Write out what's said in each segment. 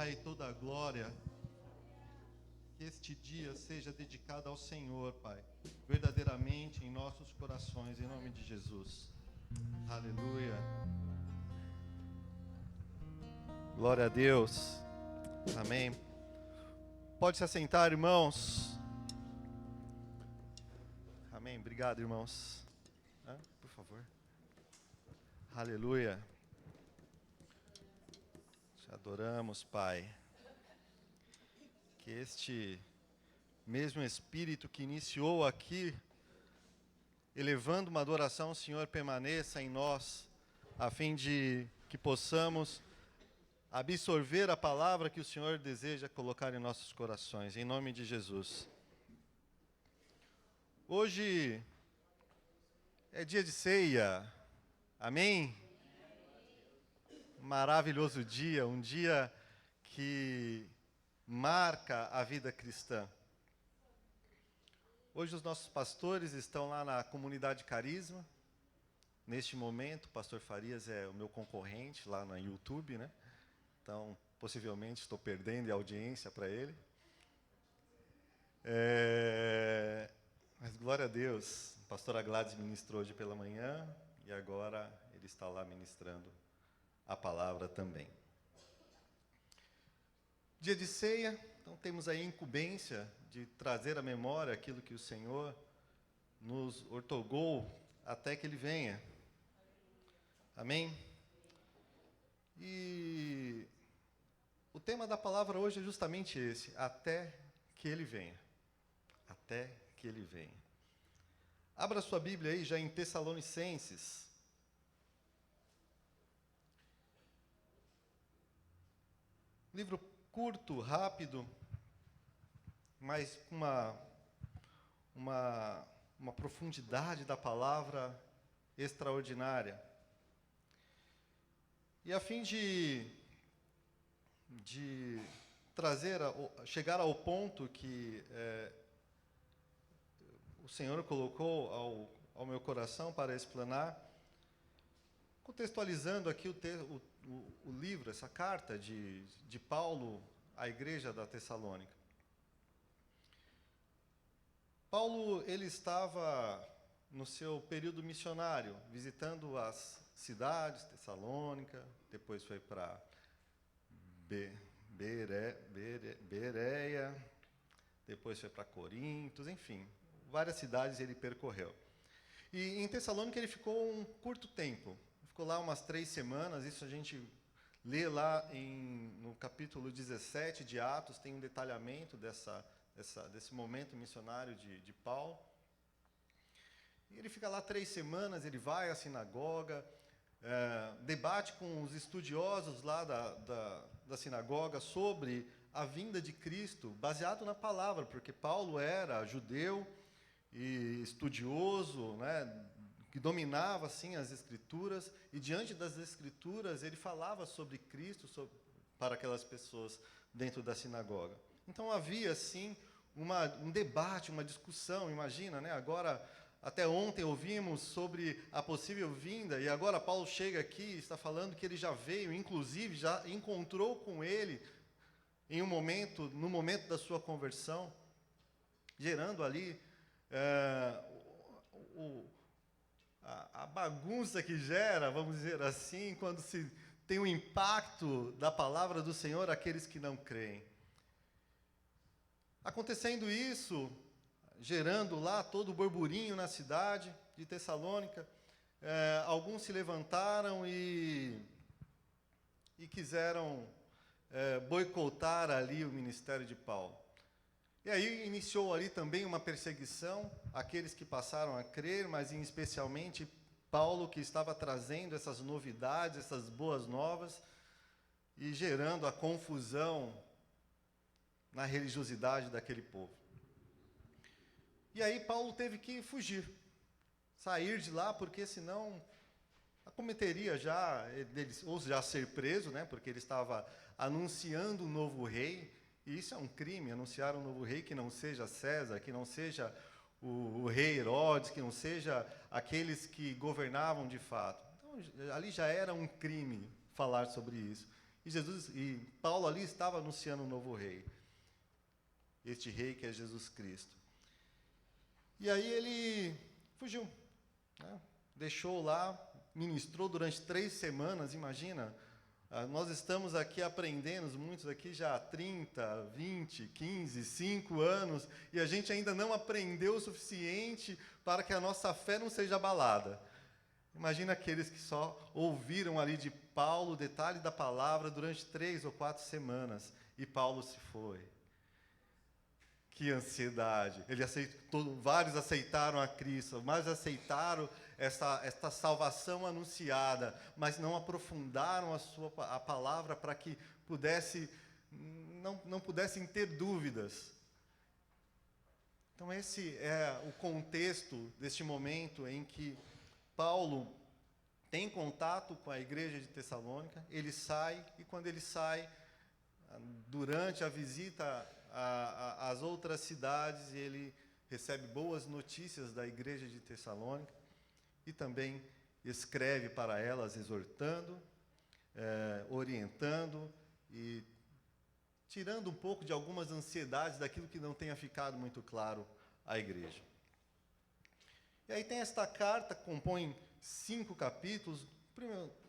honra e toda a glória, que este dia seja dedicado ao Senhor, Pai, verdadeiramente em nossos corações, em nome de Jesus. Aleluia. Glória a Deus. Amém. Pode se assentar, irmãos. Amém. Obrigado, irmãos. Por favor. Aleluia. Te adoramos, Pai. Que este mesmo Espírito que iniciou aqui, elevando uma adoração ao Senhor, permaneça em nós, a fim de que possamos absorver a palavra que o Senhor deseja colocar em nossos corações, em nome de Jesus. Hoje é dia de ceia, amém? Maravilhoso dia, um dia que marca a vida cristã. Hoje os nossos pastores estão lá na comunidade Carisma. Neste momento, o pastor Farias é o meu concorrente lá no YouTube, né? Então, possivelmente estou perdendo a audiência para ele. Mas glória a Deus, a pastora Gladys ministrou hoje pela manhã e agora ele está lá ministrando a palavra também. Dia de ceia, então temos aí a incumbência de trazer à memória aquilo que o Senhor nos outorgou até que Ele venha. Amém? E o tema da palavra hoje é justamente esse, até que Ele venha. Até que Ele venha. Abra sua Bíblia aí já em Tessalonicenses. Livro curto, rápido, mas com uma profundidade da palavra extraordinária. E a fim de chegar ao ponto que o Senhor colocou ao meu coração para explanar, contextualizando aqui o livro, essa carta de Paulo à igreja da Tessalônica. Paulo, ele estava no seu período missionário, visitando as cidades, Tessalônica, depois foi para Bereia, depois foi para Corinto, enfim, várias cidades ele percorreu. E em Tessalônica ele ficou um curto tempo, ficou lá umas 3 semanas, isso a gente lê lá no capítulo 17 de Atos, tem um detalhamento desse momento missionário de Paulo. E ele fica lá 3 semanas, ele vai à sinagoga, debate com os estudiosos lá da sinagoga sobre a vinda de Cristo, baseado na palavra, porque Paulo era judeu e estudioso, né, que dominava assim as Escrituras, e diante das Escrituras ele falava sobre Cristo para aquelas pessoas dentro da sinagoga. Então havia assim um debate, uma discussão, imagina, né? Agora, até ontem ouvimos sobre a possível vinda, e agora Paulo chega aqui e está falando que ele já veio, inclusive já encontrou com ele no momento da sua conversão, gerando ali a bagunça que gera, vamos dizer assim, quando se tem o impacto da palavra do Senhor àqueles que não creem. Acontecendo isso, gerando lá todo o burburinho na cidade de Tessalônica, alguns se levantaram e quiseram boicotar ali o ministério de Paulo. E aí iniciou ali também uma perseguição àqueles que passaram a crer, mas especialmente Paulo, que estava trazendo essas novidades, essas boas novas, e gerando a confusão na religiosidade daquele povo. E aí Paulo teve que fugir, sair de lá, porque senão acometeria ou já ser preso, né, porque ele estava anunciando um novo rei. E isso é um crime, anunciar um novo rei que não seja César, que não seja o rei Herodes, que não seja aqueles que governavam de fato. Então, ali já era um crime falar sobre isso. E Paulo ali estava anunciando um novo rei. Este rei que é Jesus Cristo. E aí ele fugiu, né? Deixou lá, ministrou durante 3 semanas, imagina. Nós estamos aqui aprendendo, muitos aqui já há 30, 20, 15, 5 anos, e a gente ainda não aprendeu o suficiente para que a nossa fé não seja abalada. Imagina aqueles que só ouviram ali de Paulo o detalhe da palavra durante 3 ou 4 semanas, e Paulo se foi. Que ansiedade! Vários aceitaram a Cristo, vários aceitaram esta salvação anunciada, mas não aprofundaram a palavra para que não pudessem ter dúvidas. Então esse é o contexto deste momento em que Paulo tem contato com a igreja de Tessalônica, ele sai, e quando ele sai, durante a visita às outras cidades, ele recebe boas notícias da igreja de Tessalônica e também escreve para elas, exortando, orientando e tirando um pouco de algumas ansiedades daquilo que não tenha ficado muito claro à igreja. E aí tem esta carta, compõe 5 capítulos,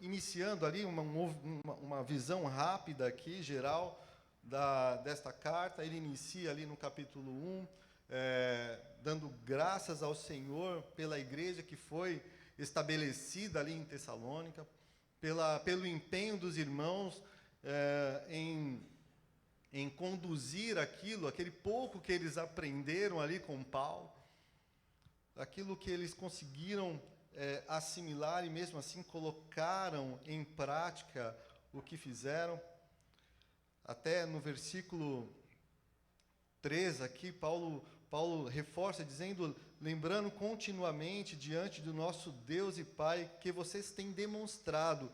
iniciando ali uma visão rápida aqui, geral, desta carta. Ele inicia ali no capítulo 1, dando graças ao Senhor pela igreja que foi estabelecida ali em Tessalônica, pelo empenho dos irmãos em conduzir aquele pouco que eles aprenderam ali com Paulo, aquilo que eles conseguiram assimilar e mesmo assim colocaram em prática o que fizeram. Até no versículo 3 aqui, Paulo reforça dizendo, lembrando continuamente diante do nosso Deus e Pai, que vocês têm demonstrado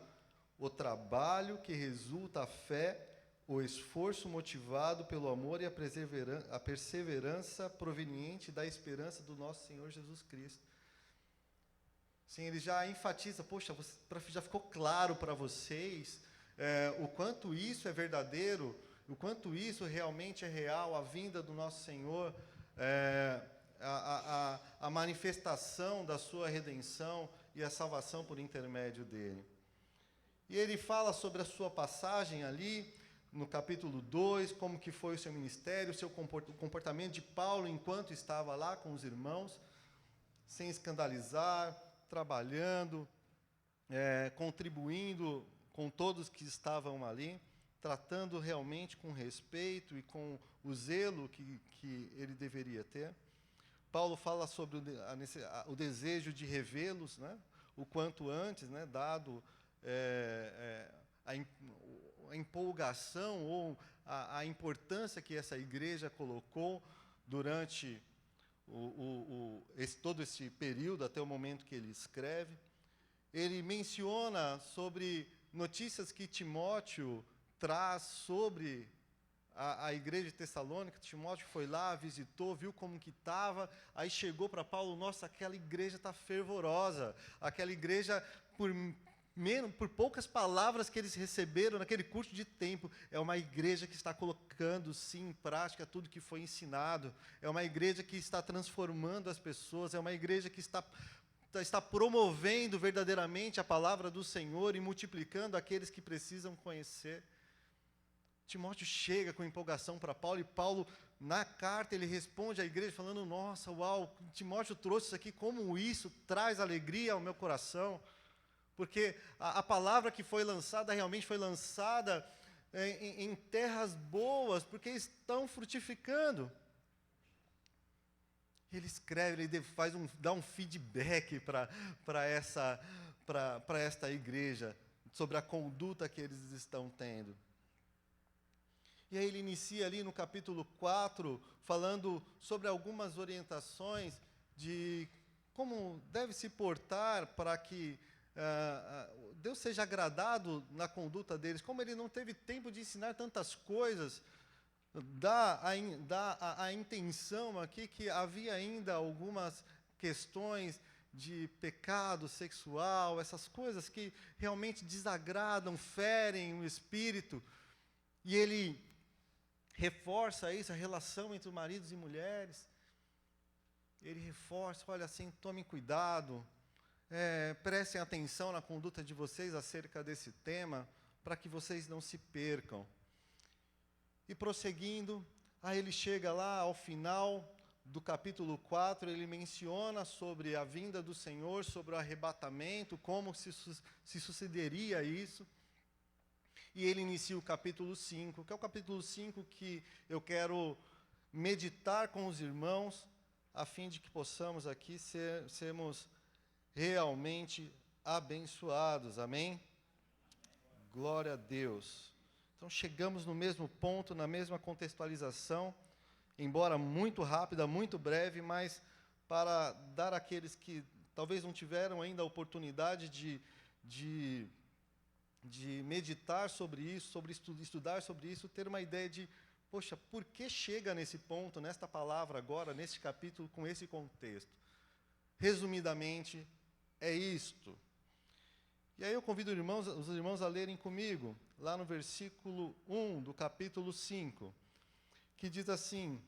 o trabalho que resulta a fé, o esforço motivado pelo amor e a perseverança proveniente da esperança do nosso Senhor Jesus Cristo. Sim, ele já enfatiza, poxa, já ficou claro para vocês o quanto isso é verdadeiro, o quanto isso realmente é real, a vinda do nosso Senhor, a manifestação da sua redenção e a salvação por intermédio dele. E ele fala sobre a sua passagem ali, no capítulo 2, como que foi o seu ministério, o comportamento de Paulo enquanto estava lá com os irmãos, sem escandalizar, trabalhando, contribuindo com todos que estavam ali, tratando realmente com respeito e com o zelo que ele deveria ter. Paulo fala sobre o desejo de revê-los, né, o quanto antes, né, dado a empolgação ou a importância que essa igreja colocou durante todo esse período, até o momento que ele escreve. Ele menciona sobre notícias que Timóteo traz sobre a igreja de Tessalônica. Timóteo foi lá, visitou, viu como que estava, aí chegou para Paulo, nossa, aquela igreja está fervorosa, aquela igreja, por poucas palavras que eles receberam naquele curso de tempo, é uma igreja que está colocando, sim, em prática tudo que foi ensinado, é uma igreja que está transformando as pessoas, é uma igreja que está promovendo verdadeiramente a palavra do Senhor e multiplicando aqueles que precisam conhecer. Timóteo chega com empolgação para Paulo, e Paulo, na carta, ele responde à igreja falando, nossa, uau, Timóteo trouxe isso aqui, como isso traz alegria ao meu coração, porque a palavra que foi lançada, realmente foi lançada em terras boas, porque estão frutificando. Ele escreve, ele dá um feedback para esta igreja, sobre a conduta que eles estão tendo. E aí ele inicia ali no capítulo 4, falando sobre algumas orientações de como deve se portar para que Deus seja agradado na conduta deles. Como ele não teve tempo de ensinar tantas coisas, dá a intenção aqui que havia ainda algumas questões de pecado sexual, essas coisas que realmente desagradam, ferem o espírito. E ele reforça isso, a relação entre maridos e mulheres. Ele reforça, olha assim, tomem cuidado, prestem atenção na conduta de vocês acerca desse tema, para que vocês não se percam. E prosseguindo, aí ele chega lá ao final do capítulo 4, ele menciona sobre a vinda do Senhor, sobre o arrebatamento, como se sucederia isso. E ele inicia o capítulo 5, que é o capítulo 5 que eu quero meditar com os irmãos, a fim de que possamos aqui sermos realmente abençoados. Amém? Glória a Deus. Então chegamos no mesmo ponto, na mesma contextualização, embora muito rápida, muito breve, mas para dar àqueles que talvez não tiveram ainda a oportunidade de meditar sobre isso, sobre estudar sobre isso, ter uma ideia de, poxa, por que chega nesse ponto, nesta palavra agora, neste capítulo, com esse contexto? Resumidamente, é isto. E aí eu convido os irmãos a lerem comigo, lá no versículo 1 do capítulo 5, que diz assim: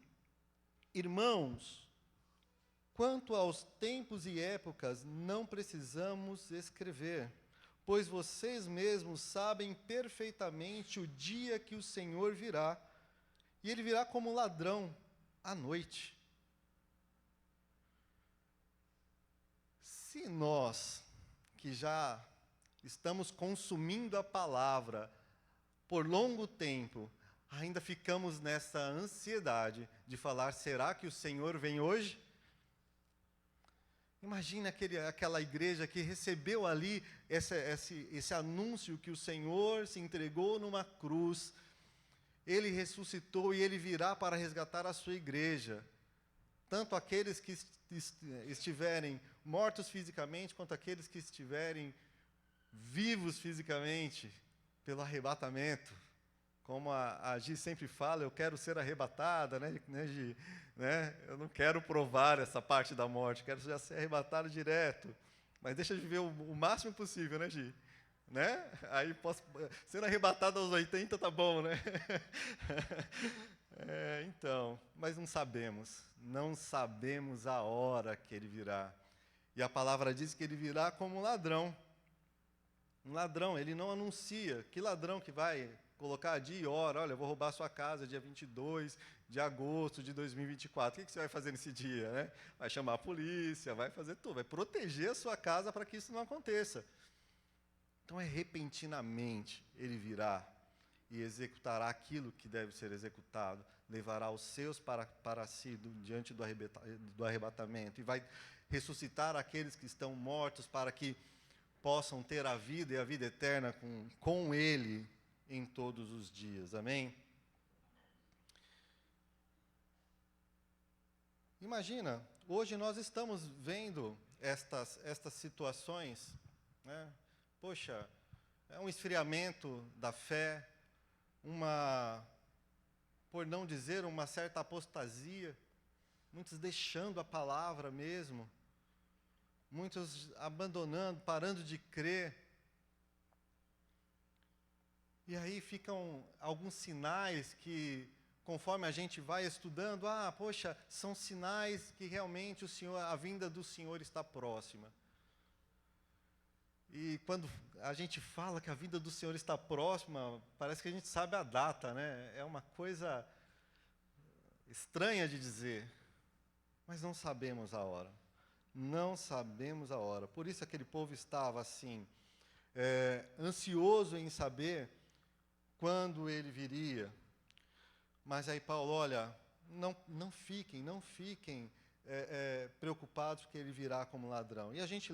Irmãos, quanto aos tempos e épocas, não precisamos escrever, pois vocês mesmos sabem perfeitamente o dia que o Senhor virá, e ele virá como ladrão à noite. Se nós, que já estamos consumindo a palavra por longo tempo, ainda ficamos nessa ansiedade de falar, será que o Senhor vem hoje? Imagina aquela igreja que recebeu ali esse anúncio que o Senhor se entregou numa cruz, Ele ressuscitou e Ele virá para resgatar a sua igreja. Tanto aqueles que estiverem mortos fisicamente, quanto aqueles que estiverem vivos fisicamente, pelo arrebatamento. Como a Gi sempre fala, eu quero ser arrebatada, né, Gi? Né? Eu não quero provar essa parte da morte, quero já ser arrebatado direto. Mas deixa eu viver o máximo possível, né, Gi? Né? Aí posso ser arrebatado aos 80, tá bom, né? Então, mas não sabemos a hora que ele virá. E a palavra diz que ele virá como um ladrão. Um ladrão, ele não anuncia. Que ladrão que vai colocar dia e hora? Olha, eu vou roubar a sua casa dia 22 de agosto de 2024. O que você vai fazer nesse dia? Né? Vai chamar a polícia, vai fazer tudo. Vai proteger a sua casa para que isso não aconteça. Então, repentinamente, ele virá e executará aquilo que deve ser executado. Levará os seus para si diante do arrebatamento. E vai ressuscitar aqueles que estão mortos para que possam ter a vida e a vida eterna com Ele em todos os dias. Amém? Imagina, hoje nós estamos vendo estas situações, né? Poxa, é um esfriamento da fé, por não dizer, uma certa apostasia, muitos deixando a palavra mesmo, muitos abandonando, parando de crer. E aí ficam alguns sinais que, conforme a gente vai estudando, poxa, são sinais que realmente a vinda do Senhor está próxima. E quando a gente fala que a vinda do Senhor está próxima, parece que a gente sabe a data, né? É uma coisa estranha de dizer, mas não sabemos a hora. Não sabemos a hora. Por isso aquele povo estava assim, ansioso em saber quando ele viria. Mas aí Paulo, olha, não fiquem preocupados porque ele virá como ladrão. E a gente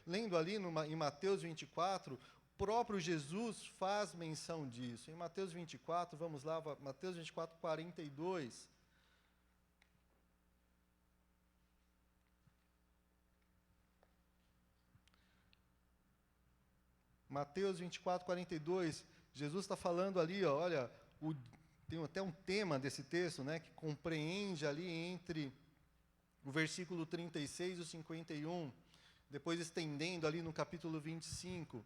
lendo ali em Mateus 24, o próprio Jesus faz menção disso. Em Mateus 24, vamos lá, Mateus 24, 42. Mateus 24, 42, Jesus está falando ali, olha, tem até um tema desse texto, né, que compreende ali entre o versículo 36 e o 51. depois estendendo ali no capítulo 25.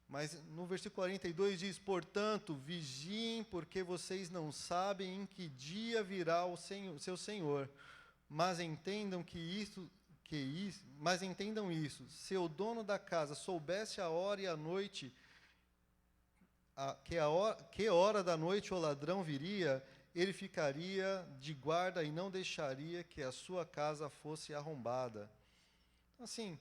Mas no versículo 42 diz: portanto, vigiem, porque vocês não sabem em que dia virá o seu Senhor. Mas entendam isso, se o dono da casa soubesse a hora e a noite, que hora da noite o ladrão viria, ele ficaria de guarda e não deixaria que a sua casa fosse arrombada. Assim,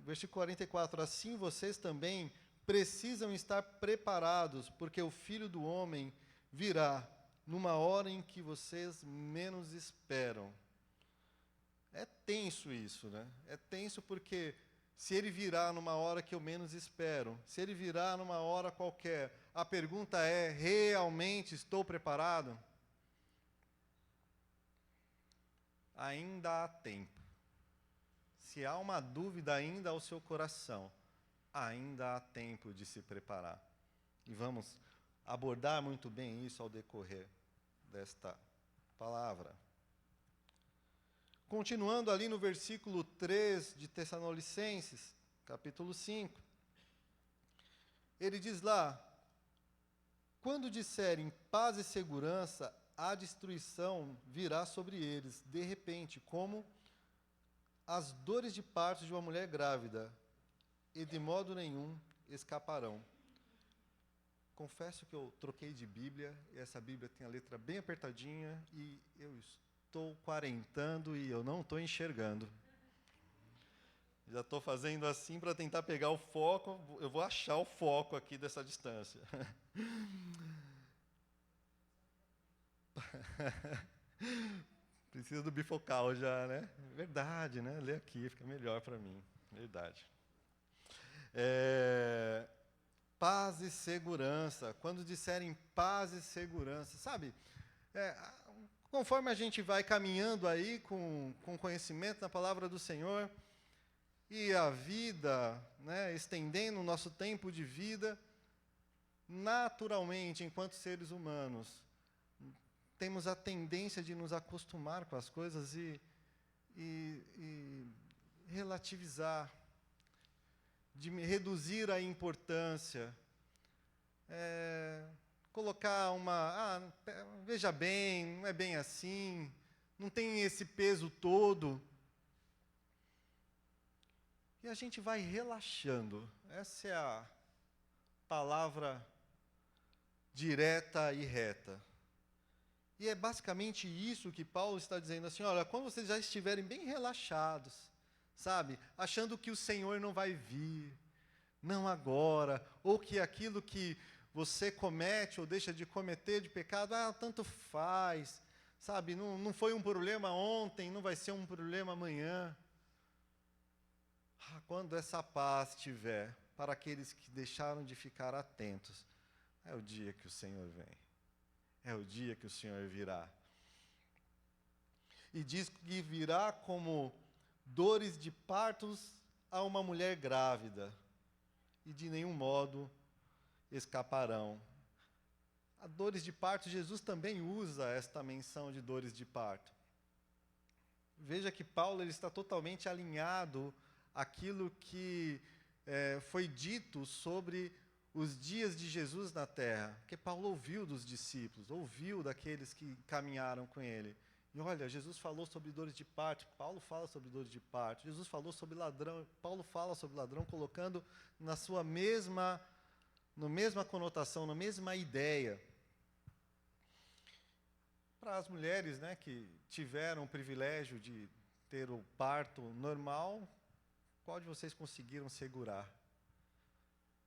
versículo 44, assim vocês também precisam estar preparados, porque o Filho do Homem virá numa hora em que vocês menos esperam. É tenso isso, né? É tenso porque se ele virá numa hora que eu menos espero, se ele virá numa hora qualquer, a pergunta é: realmente estou preparado? Ainda há tempo. Se há uma dúvida ainda ao seu coração, ainda há tempo de se preparar. E vamos abordar muito bem isso ao decorrer desta palavra. Continuando ali no versículo 3 de Tessalonicenses, capítulo 5, ele diz lá: quando disserem paz e segurança, a destruição virá sobre eles, de repente, como as dores de parto de uma mulher grávida, e de modo nenhum escaparão. Confesso que eu troquei de Bíblia, e essa Bíblia tem a letra bem apertadinha, e eu estou quarentando e eu não estou enxergando. Já estou fazendo assim para tentar pegar o foco, eu vou achar o foco aqui dessa distância. Precisa do bifocal já, né? Verdade, né? Lê aqui, fica melhor para mim. Verdade. Paz e segurança. Quando disserem paz e segurança, sabe? Conforme a gente vai caminhando aí com conhecimento na palavra do Senhor, e a vida, né, estendendo o nosso tempo de vida, naturalmente, enquanto seres humanos, temos a tendência de nos acostumar com as coisas e relativizar, de reduzir a importância, colocar veja bem, não é bem assim, não tem esse peso todo. E a gente vai relaxando. Essa é a palavra direta e reta. E é basicamente isso que Paulo está dizendo assim: olha, quando vocês já estiverem bem relaxados, sabe, achando que o Senhor não vai vir, não agora, ou que aquilo que você comete ou deixa de cometer de pecado, tanto faz, sabe, não foi um problema ontem, não vai ser um problema amanhã. Quando essa paz estiver para aqueles que deixaram de ficar atentos, é o dia que o Senhor vem. É o dia que o Senhor virá. E diz que virá como dores de partos a uma mulher grávida, e de nenhum modo escaparão. A dores de parto, Jesus também usa esta menção de dores de parto. Veja que Paulo ele está totalmente alinhado àquilo que foi dito sobre os dias de Jesus na terra, porque Paulo ouviu dos discípulos, ouviu daqueles que caminharam com ele. E olha, Jesus falou sobre dores de parto, Paulo fala sobre dores de parto, Jesus falou sobre ladrão, Paulo fala sobre ladrão, colocando na mesma conotação, na mesma ideia. Para as mulheres, né, que tiveram o privilégio de ter o parto normal, qual de vocês conseguiram segurar?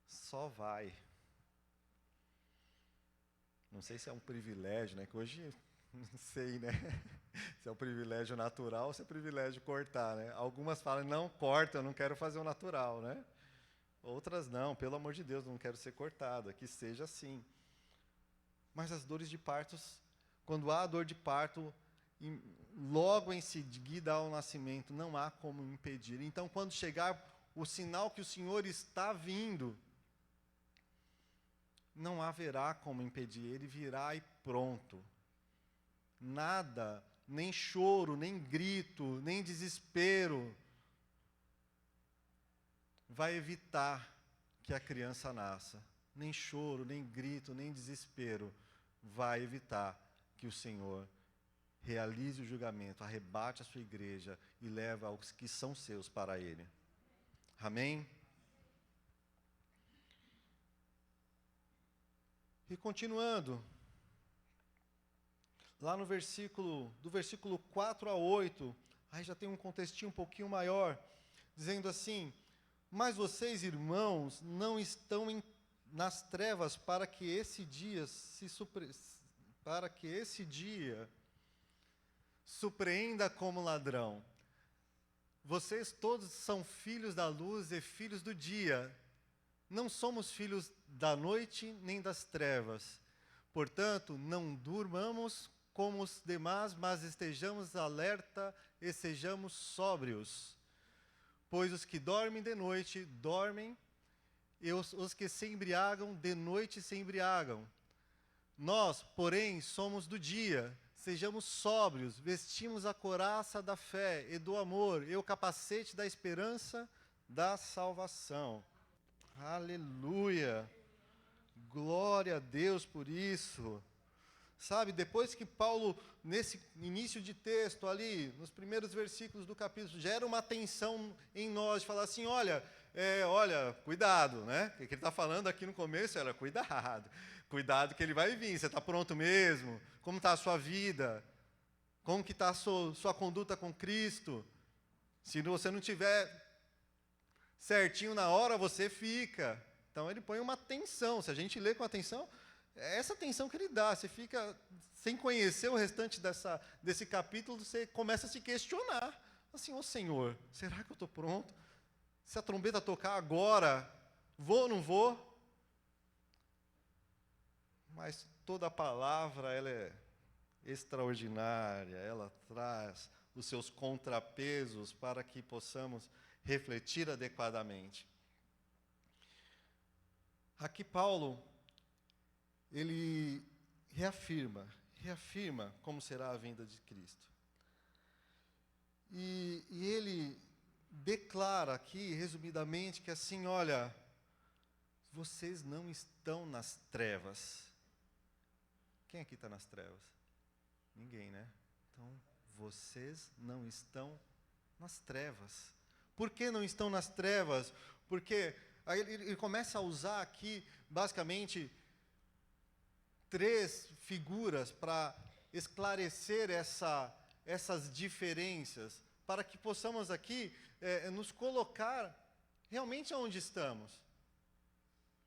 Só vai. Não sei se é um privilégio, né? Que hoje, não sei, né? Se é um privilégio natural ou se é um privilégio cortar, né? Algumas falam, não, corta, eu não quero fazer o natural, né? Outras, não, pelo amor de Deus, não quero ser cortada, que seja assim. Mas as dores de partos, quando há dor de parto, logo em seguida ao nascimento, não há como impedir. Então, quando chegar o sinal que o Senhor está vindo, não haverá como impedir, ele virá e pronto. Nada, nem choro, nem grito, nem desespero, vai evitar que a criança nasça. Nem choro, nem grito, nem desespero vai evitar que o Senhor realize o julgamento, arrebate a sua igreja e leva aos que são seus para Ele. Amém? E continuando, lá no do versículo 4 a 8, aí já tem um contextinho um pouquinho maior, dizendo assim: mas vocês, irmãos, não estão nas trevas para que esse dia surpreenda como ladrão. Vocês todos são filhos da luz e filhos do dia. Não somos filhos da noite nem das trevas. Portanto, não durmamos como os demais, mas estejamos alerta e sejamos sóbrios. Pois os que dormem de noite, dormem, e os que se embriagam, de noite se embriagam. Nós, porém, somos do dia. Sejamos sóbrios, vestimos a couraça da fé e do amor, e o capacete da esperança da salvação. Aleluia! Glória a Deus por isso. Sabe, depois que Paulo, nesse início de texto ali, nos primeiros versículos do capítulo, gera uma tensão em nós, de falar assim, olha, cuidado, né? O que ele está falando aqui no começo era, cuidado que ele vai vir, você está pronto mesmo? Como está a sua vida? Como que está a sua conduta com Cristo? Se você não tiver certinho na hora, você fica. Então ele põe uma tensão. Se a gente lê com atenção, é essa tensão que ele dá. Você fica sem conhecer o restante desse capítulo, você começa a se questionar. Assim, Senhor, será que eu estou pronto? Se a trombeta tocar agora, vou ou não vou? Mas toda a palavra, ela é extraordinária, ela traz os seus contrapesos para que possamos refletir adequadamente. Aqui Paulo, ele reafirma como será a vinda de Cristo. E ele declara aqui, resumidamente, que assim, olha, vocês não estão nas trevas. Quem aqui está nas trevas? Ninguém, né? Então, vocês não estão nas trevas. Por que não estão nas trevas? Porque aí ele começa a usar aqui, basicamente, 3 figuras para esclarecer essas diferenças, para que possamos aqui nos colocar realmente onde estamos.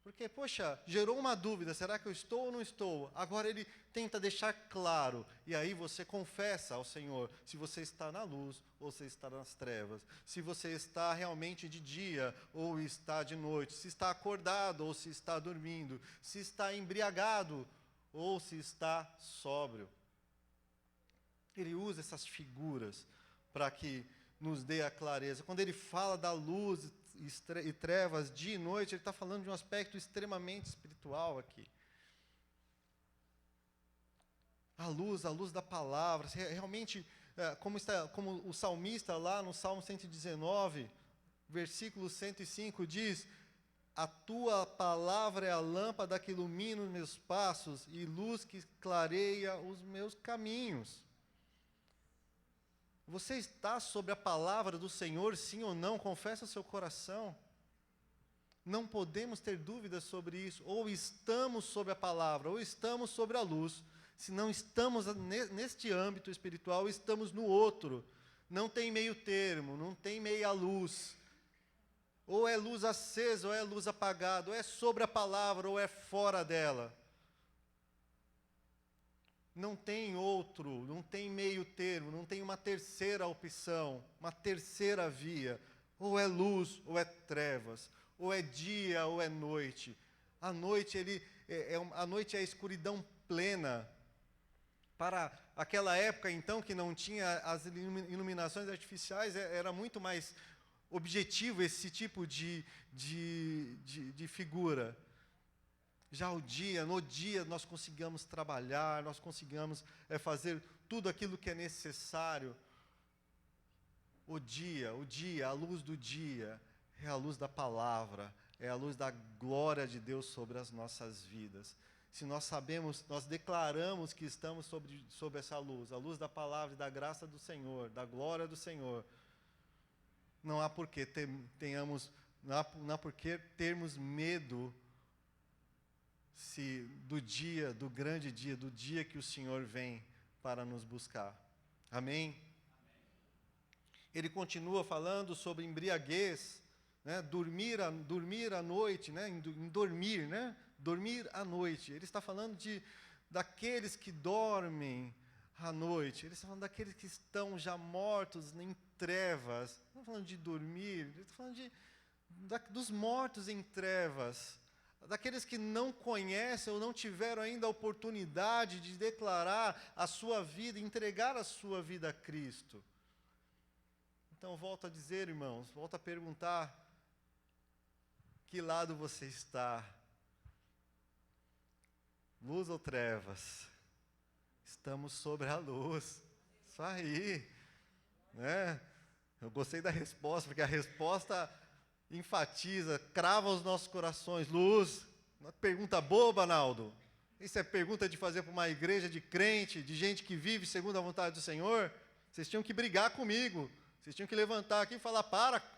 Porque, poxa, gerou uma dúvida, será que eu estou ou não estou? Agora ele tenta deixar claro, e aí você confessa ao Senhor se você está na luz ou se está nas trevas, se você está realmente de dia ou está de noite, se está acordado ou se está dormindo, se está embriagado ou se está sóbrio. Ele usa essas figuras para que nos dê a clareza. Quando ele fala da luz e trevas, dia e noite, ele está falando de um aspecto extremamente espiritual aqui. A luz da palavra, realmente, como o salmista lá no Salmo 119, versículo 105 diz: a tua palavra é a lâmpada que ilumina os meus passos e luz que clareia os meus caminhos. Você está sobre a palavra do Senhor, sim ou não? Confessa seu coração. Não podemos ter dúvidas sobre isso. Ou estamos sobre a palavra, ou estamos sobre a luz. Se não estamos neste âmbito espiritual, estamos no outro. Não tem meio termo, não tem meia luz. Ou é luz acesa, ou é luz apagada, ou é sobre a palavra, ou é fora dela. Não tem outro, não tem meio termo, não tem uma terceira opção, uma terceira via. Ou é luz, ou é trevas, ou é dia, ou é noite. A noite, a noite é a escuridão plena. Para aquela época, então, que não tinha as iluminações artificiais, era muito mais objetivo esse tipo de figura. Já no dia nós conseguimos trabalhar, nós conseguimos fazer tudo aquilo que é necessário. O dia, a luz do dia, É a luz da palavra, é a luz da glória de Deus sobre as nossas vidas. Se nós sabemos, nós declaramos que estamos sobre essa luz, a luz da palavra e da graça do Senhor, da glória do Senhor, não há por que não há por que termos medo do grande dia, do dia que o Senhor vem para nos buscar. Amém? Ele continua falando sobre embriaguez, né? Dormir à noite, né? Em dormir, né? Dormir à noite. Ele está falando daqueles que dormem à noite. Ele está falando daqueles que estão já mortos em trevas. Não está falando de dormir, ele está falando dos mortos em trevas. Daqueles que não conhecem ou não tiveram ainda a oportunidade de declarar a sua vida, entregar a sua vida a Cristo. Então, volto a dizer, irmãos, volto a perguntar, que lado você está? Luz ou trevas? Estamos sobre a luz. Isso aí. Né? Eu gostei da resposta, porque a resposta enfatiza, crava os nossos corações. Luz. Uma pergunta boba, Naldo. Isso é pergunta de fazer para uma igreja de crente, de gente que vive segundo a vontade do Senhor? Vocês tinham que brigar comigo. Vocês tinham que levantar aqui e falar,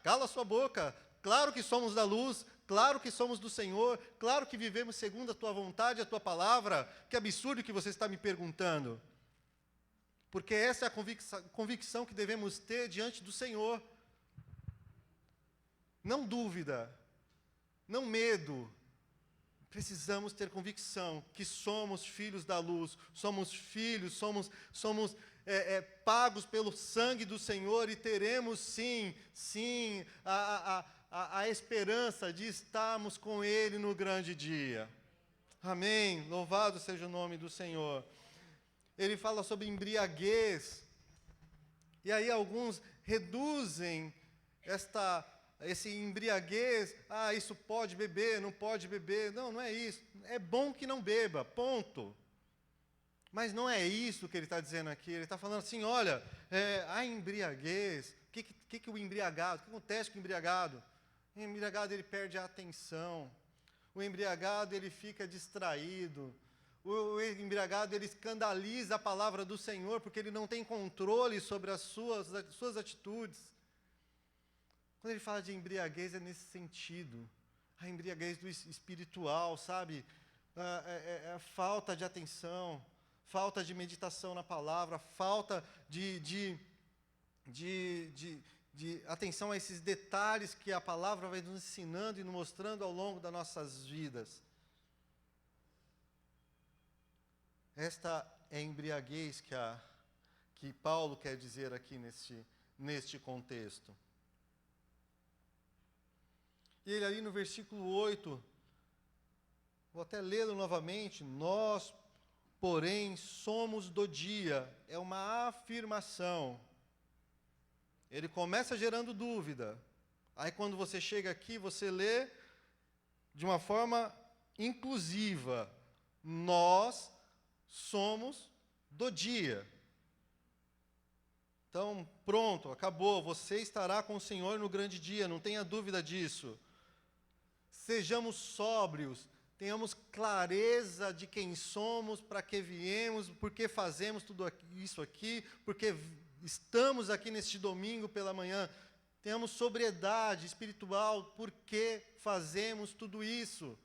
cala a sua boca. Claro que somos da luz, claro que somos do Senhor, claro que vivemos segundo a tua vontade e a tua palavra. Que absurdo que você está me perguntando. Porque essa é a convicção que devemos ter diante do Senhor. Não dúvida, não medo. Precisamos ter convicção que somos filhos da luz, somos filhos, somos pagos pelo sangue do Senhor e teremos sim a esperança de estarmos com Ele no grande dia. Amém? Louvado seja o nome do Senhor. Ele fala sobre embriaguez, e aí alguns reduzem esse embriaguez, isso pode beber, não pode beber. Não é isso. É bom que não beba, ponto. Mas não é isso que ele está dizendo aqui. Ele está falando assim, olha, a embriaguez, o que o embriagado, o que acontece com o embriagado? O embriagado, ele perde a atenção. O embriagado, ele fica distraído. O embriagado, ele escandaliza a palavra do Senhor, porque ele não tem controle sobre as suas atitudes. Quando ele fala de embriaguez, é nesse sentido. A embriaguez do espiritual, sabe? A falta de atenção, falta de meditação na palavra, falta de atenção a esses detalhes que a palavra vai nos ensinando e nos mostrando ao longo das nossas vidas. Esta é a embriaguez que Paulo quer dizer aqui neste contexto. E ele ali no versículo 8, vou até lê-lo novamente, nós, porém, somos do dia, é uma afirmação. Ele começa gerando dúvida, aí quando você chega aqui, você lê de uma forma inclusiva, nós somos do dia. Então, pronto, acabou, você estará com o Senhor no grande dia, não tenha dúvida disso. Sejamos sóbrios, tenhamos clareza de quem somos, para que viemos, por que fazemos tudo isso aqui, porque estamos aqui neste domingo pela manhã. Tenhamos sobriedade espiritual, por que fazemos tudo isso.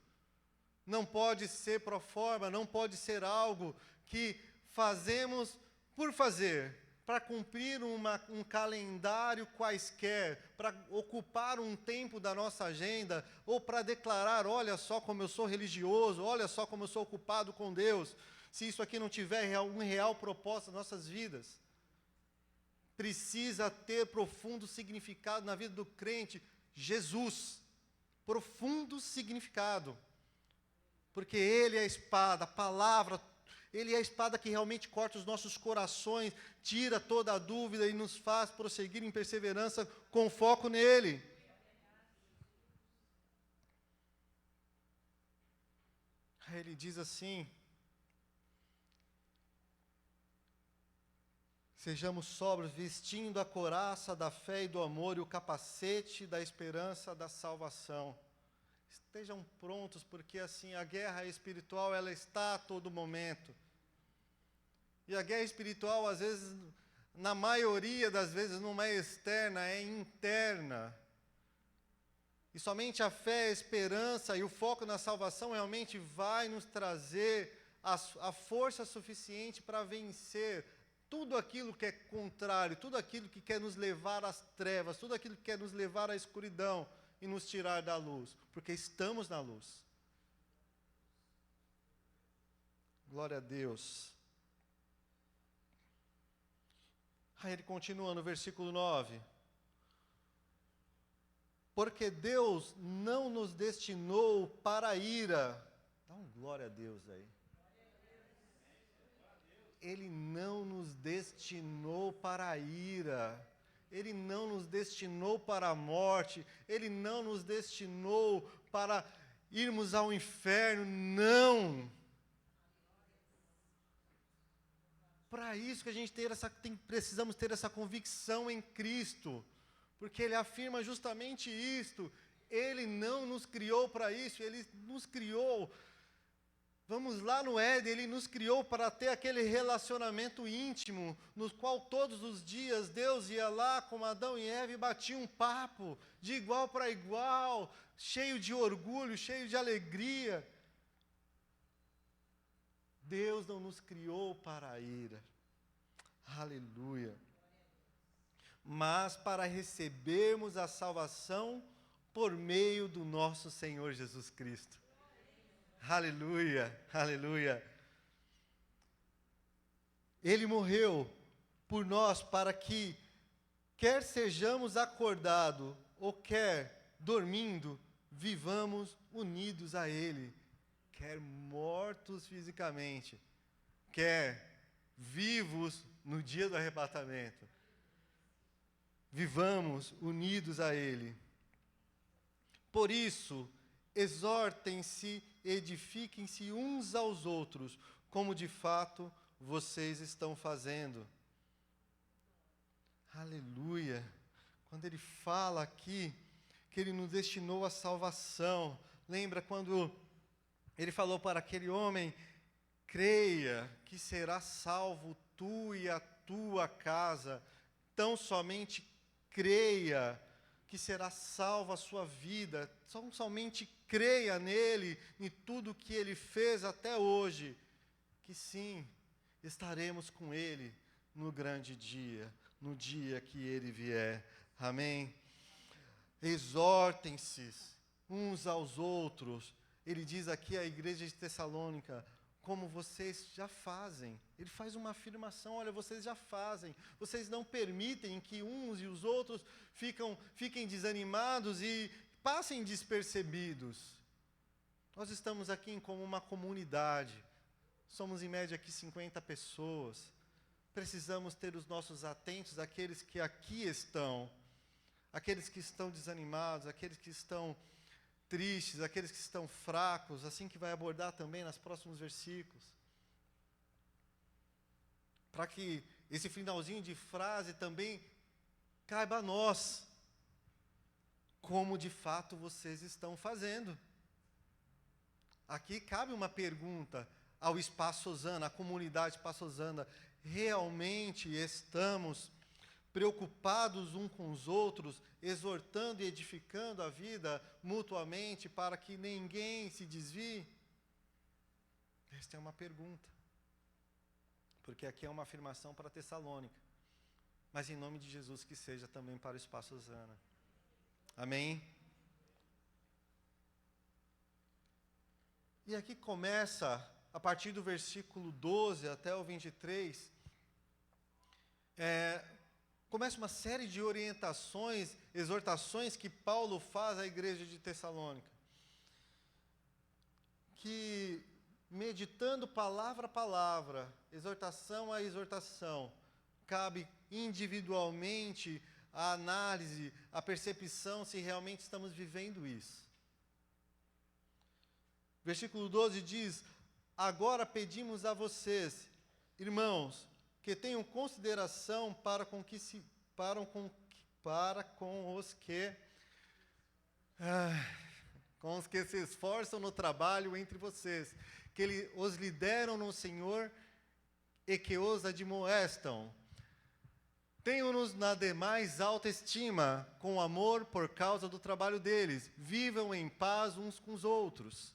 Não pode ser pro forma, não pode ser algo que fazemos por fazer, para cumprir um calendário quaisquer, para ocupar um tempo da nossa agenda, ou para declarar, olha só como eu sou religioso, olha só como eu sou ocupado com Deus, se isso aqui não tiver um real propósito nas nossas vidas. Precisa ter profundo significado na vida do crente, Jesus, profundo significado, porque Ele é a espada, a palavra, Ele é a espada que realmente corta os nossos corações, tira toda a dúvida e nos faz prosseguir em perseverança com foco nele. Aí ele diz assim, Sejamos sóbrios, vestindo a couraça da fé e do amor e o capacete da esperança da salvação. Estejam prontos, porque assim a guerra espiritual ela está a todo momento. E a guerra espiritual, às vezes, na maioria das vezes, não é externa, é interna. E somente a fé, a esperança e o foco na salvação realmente vai nos trazer a força suficiente para vencer tudo aquilo que é contrário, tudo aquilo que quer nos levar às trevas, tudo aquilo que quer nos levar à escuridão e nos tirar da luz, porque estamos na luz. Glória a Deus. Aí ele continua no versículo 9. Porque Deus não nos destinou para a ira. Dá um glória a Deus aí. Ele não nos destinou para a ira. Ele não nos destinou para a morte. Ele não nos destinou para irmos ao inferno. Não. Para isso que a gente precisamos ter essa convicção em Cristo. Porque Ele afirma justamente isto. Ele não nos criou para isso. Ele nos criou. Vamos lá no Éden, Ele nos criou para ter aquele relacionamento íntimo, no qual todos os dias Deus ia lá com Adão e Eva e batia um papo, de igual para igual, cheio de orgulho, cheio de alegria. Deus não nos criou para a ira. Aleluia. Mas para recebermos a salvação por meio do nosso Senhor Jesus Cristo. Aleluia, aleluia. Ele morreu por nós para que, quer sejamos acordados ou quer dormindo, vivamos unidos a Ele. Quer mortos fisicamente, quer vivos no dia do arrebatamento. Vivamos unidos a Ele. Por isso, exortem-se, edifiquem-se uns aos outros, como de fato vocês estão fazendo. Aleluia. Quando ele fala aqui que ele nos destinou à salvação, lembra quando ele falou para aquele homem: creia que será salvo tu e a tua casa. Tão somente creia que será salva a sua vida. Somente creia nele, em tudo que ele fez até hoje, que sim, estaremos com ele no grande dia, no dia que ele vier. Amém? Exortem-se uns aos outros. Ele diz aqui à igreja de Tessalônica, como vocês já fazem. Ele faz uma afirmação: olha, vocês já fazem. Vocês não permitem que uns e os outros fiquem desanimados e passem despercebidos. Nós estamos aqui como uma comunidade. Somos em média aqui 50 pessoas. Precisamos ter os nossos atentos àqueles que aqui estão. Aqueles que estão desanimados, aqueles que estão tristes, aqueles que estão fracos, assim que vai abordar também nos próximos versículos. Para que esse finalzinho de frase também caiba a nós. Como de fato vocês estão fazendo? Aqui cabe uma pergunta ao Espaço Osana, à comunidade Espaço Osana. Realmente estamos preocupados uns com os outros, exortando e edificando a vida mutuamente para que ninguém se desvie? Esta é uma pergunta. Porque aqui é uma afirmação para Tessalônica. Mas em nome de Jesus que seja também para o Espaço Osana. Amém? E aqui começa, a partir do versículo 12 até o 23, começa uma série de orientações, exortações que Paulo faz à igreja de Tessalônica. Que, meditando palavra a palavra, exortação a exortação, cabe individualmente a análise, a percepção se realmente estamos vivendo isso. Versículo 12 diz: agora pedimos a vocês, irmãos, que tenham consideração para com os que se esforçam no trabalho entre vocês, que os lideram no Senhor e que os admoestam. Tenham-nos na demais alta estima, com amor por causa do trabalho deles. Vivam em paz uns com os outros.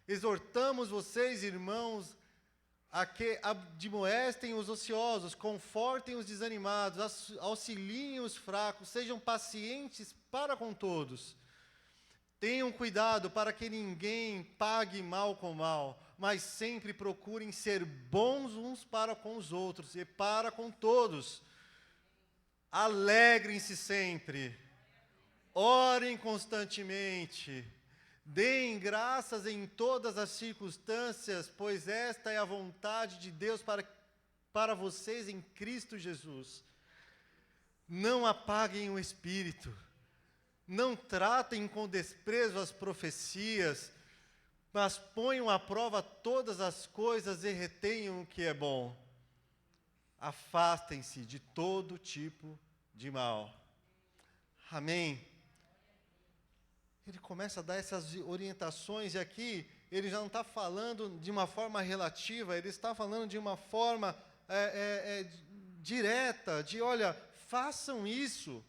Exortamos vocês, irmãos, a que admoestem os ociosos, confortem os desanimados, auxiliem os fracos, sejam pacientes para com todos. Tenham cuidado para que ninguém pague mal com mal, mas sempre procurem ser bons uns para com os outros e para com todos. Alegrem-se sempre, orem constantemente, deem graças em todas as circunstâncias, pois esta é a vontade de Deus para vocês em Cristo Jesus. Não apaguem o espírito, não tratem com desprezo as profecias, mas ponham à prova todas as coisas e retenham o que é bom. Afastem-se de todo tipo de mal. Amém? Ele começa a dar essas orientações, e aqui ele já não está falando de uma forma relativa, ele está falando de uma forma direta, de olha, façam isso,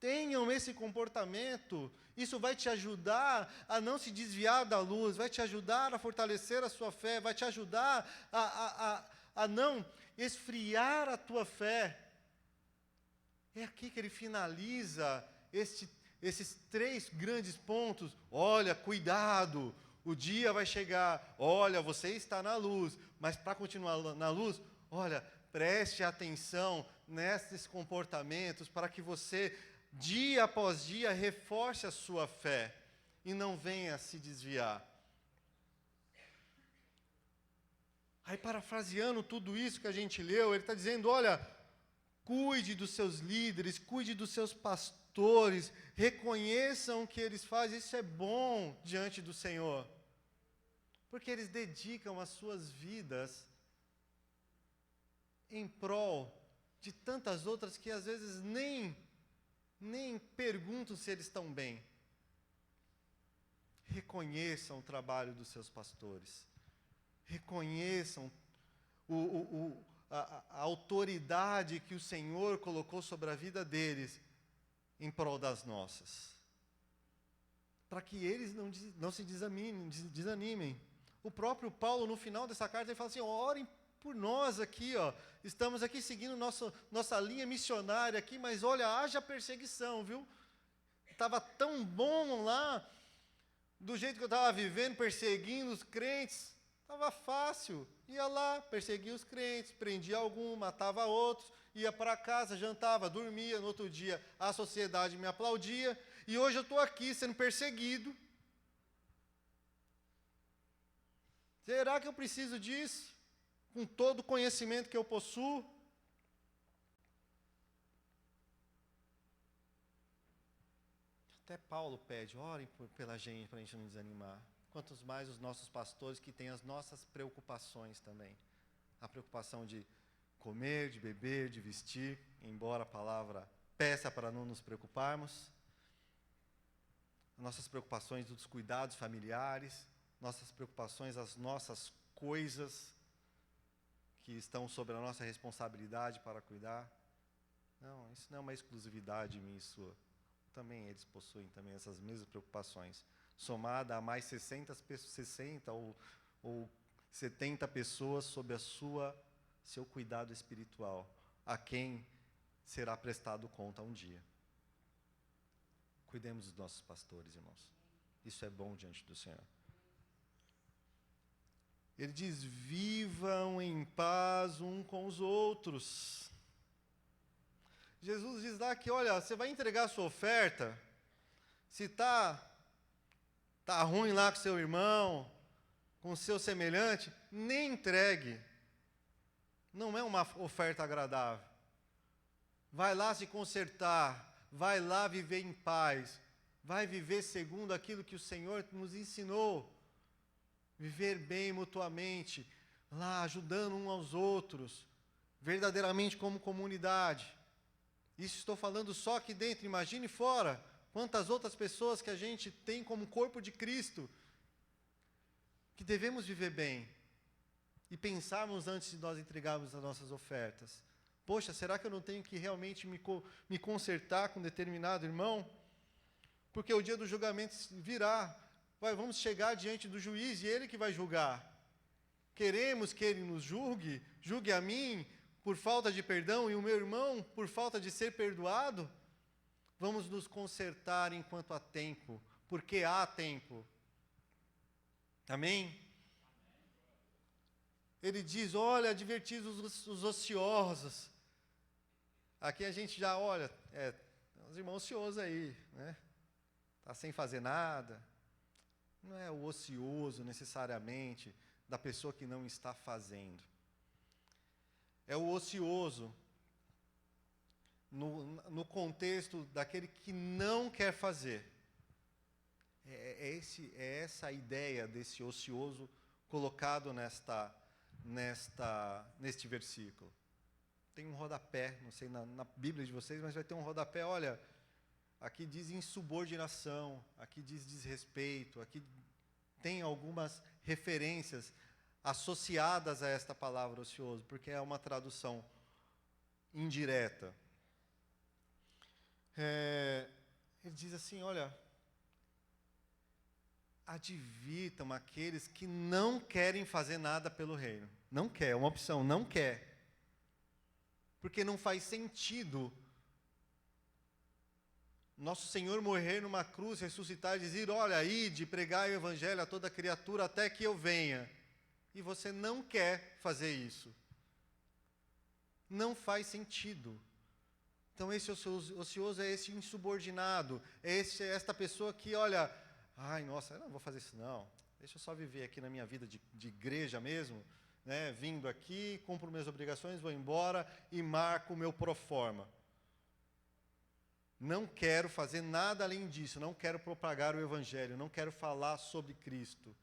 tenham esse comportamento, isso vai te ajudar a não se desviar da luz, vai te ajudar a fortalecer a sua fé, vai te ajudar a não esfriar a tua fé. É aqui que ele finaliza esses 3 grandes pontos. Olha, cuidado, o dia vai chegar. Olha, você está na luz, mas para continuar na luz, olha, preste atenção nesses comportamentos para que você, dia após dia, reforce a sua fé e não venha se desviar. Aí, parafraseando tudo isso que a gente leu, ele está dizendo, olha, cuide dos seus líderes, cuide dos seus pastores, reconheçam o que eles fazem, isso é bom diante do Senhor. Porque eles dedicam as suas vidas em prol de tantas outras que às vezes nem perguntam se eles estão bem. Reconheçam o trabalho dos seus pastores. Reconheçam a autoridade que o Senhor colocou sobre a vida deles em prol das nossas. Para que eles não se desanimem. O próprio Paulo, no final dessa carta, ele fala assim, orem por nós aqui, estamos aqui seguindo nossa linha missionária aqui, mas olha, haja perseguição, viu? Estava tão bom lá, do jeito que eu estava vivendo, perseguindo os crentes, estava fácil, ia lá, perseguia os crentes, prendia algum, matava outros, ia para casa, jantava, dormia, no outro dia a sociedade me aplaudia, e hoje eu estou aqui sendo perseguido. Será que eu preciso disso? Com todo o conhecimento que eu possuo? Até Paulo pede, orem pela gente, para a gente não desanimar. Quantos mais os nossos pastores que têm as nossas preocupações também. A preocupação de comer, de beber, de vestir, embora a palavra peça para não nos preocuparmos. Nossas preocupações dos cuidados familiares, nossas preocupações, as nossas coisas que estão sobre a nossa responsabilidade para cuidar. Não, isso não é uma exclusividade minha e sua. Também eles possuem também essas mesmas preocupações. Somada a mais 60 ou 70 pessoas sob seu cuidado espiritual, a quem será prestado conta um dia. Cuidemos dos nossos pastores, irmãos. Isso é bom diante do Senhor. Ele diz, vivam em paz um com os outros. Jesus diz lá que, olha, você vai entregar a sua oferta, se está ruim lá com seu irmão, com seu semelhante, nem entregue. Não é uma oferta agradável. Vai lá se consertar, vai lá viver em paz, vai viver segundo aquilo que o Senhor nos ensinou. Viver bem mutuamente, lá ajudando uns aos outros, verdadeiramente como comunidade. Isso estou falando só aqui dentro, imagine fora, quantas outras pessoas que a gente tem como corpo de Cristo, que devemos viver bem, e pensarmos antes de nós entregarmos as nossas ofertas. Poxa, será que eu não tenho que realmente me consertar com determinado irmão? Porque o dia do julgamento virá, vamos chegar diante do juiz e ele que vai julgar. Queremos que ele nos julgue a mim por falta de perdão e o meu irmão por falta de ser perdoado? Vamos nos consertar enquanto há tempo, porque há tempo. Amém? Ele diz, olha, advertis os ociosos. Aqui a gente já olha, os irmãos ociosos aí, né? Está sem fazer nada. Não é o ocioso necessariamente da pessoa que não está fazendo. É o ocioso no contexto daquele que não quer fazer. É essa a ideia desse ocioso colocado neste versículo. Tem um rodapé, não sei na Bíblia de vocês, mas vai ter um rodapé, olha, aqui diz insubordinação, aqui diz desrespeito, aqui tem algumas referências associadas a esta palavra ocioso, porque é uma tradução indireta. Ele diz assim, olha, advirtam aqueles que não querem fazer nada pelo reino. Não quer, é uma opção, não quer. Porque não faz sentido nosso Senhor morrer numa cruz, ressuscitar e dizer, olha, ide, pregai o evangelho a toda criatura até que eu venha. E você não quer fazer isso. Não faz sentido. Então esse ocioso é esse insubordinado, é esta pessoa que, olha, ai, nossa, eu não vou fazer isso não, deixa eu só viver aqui na minha vida de igreja mesmo, né, vindo aqui, cumpro minhas obrigações, vou embora e marco o meu proforma. Não quero fazer nada além disso, não quero propagar o evangelho, não quero falar sobre Cristo.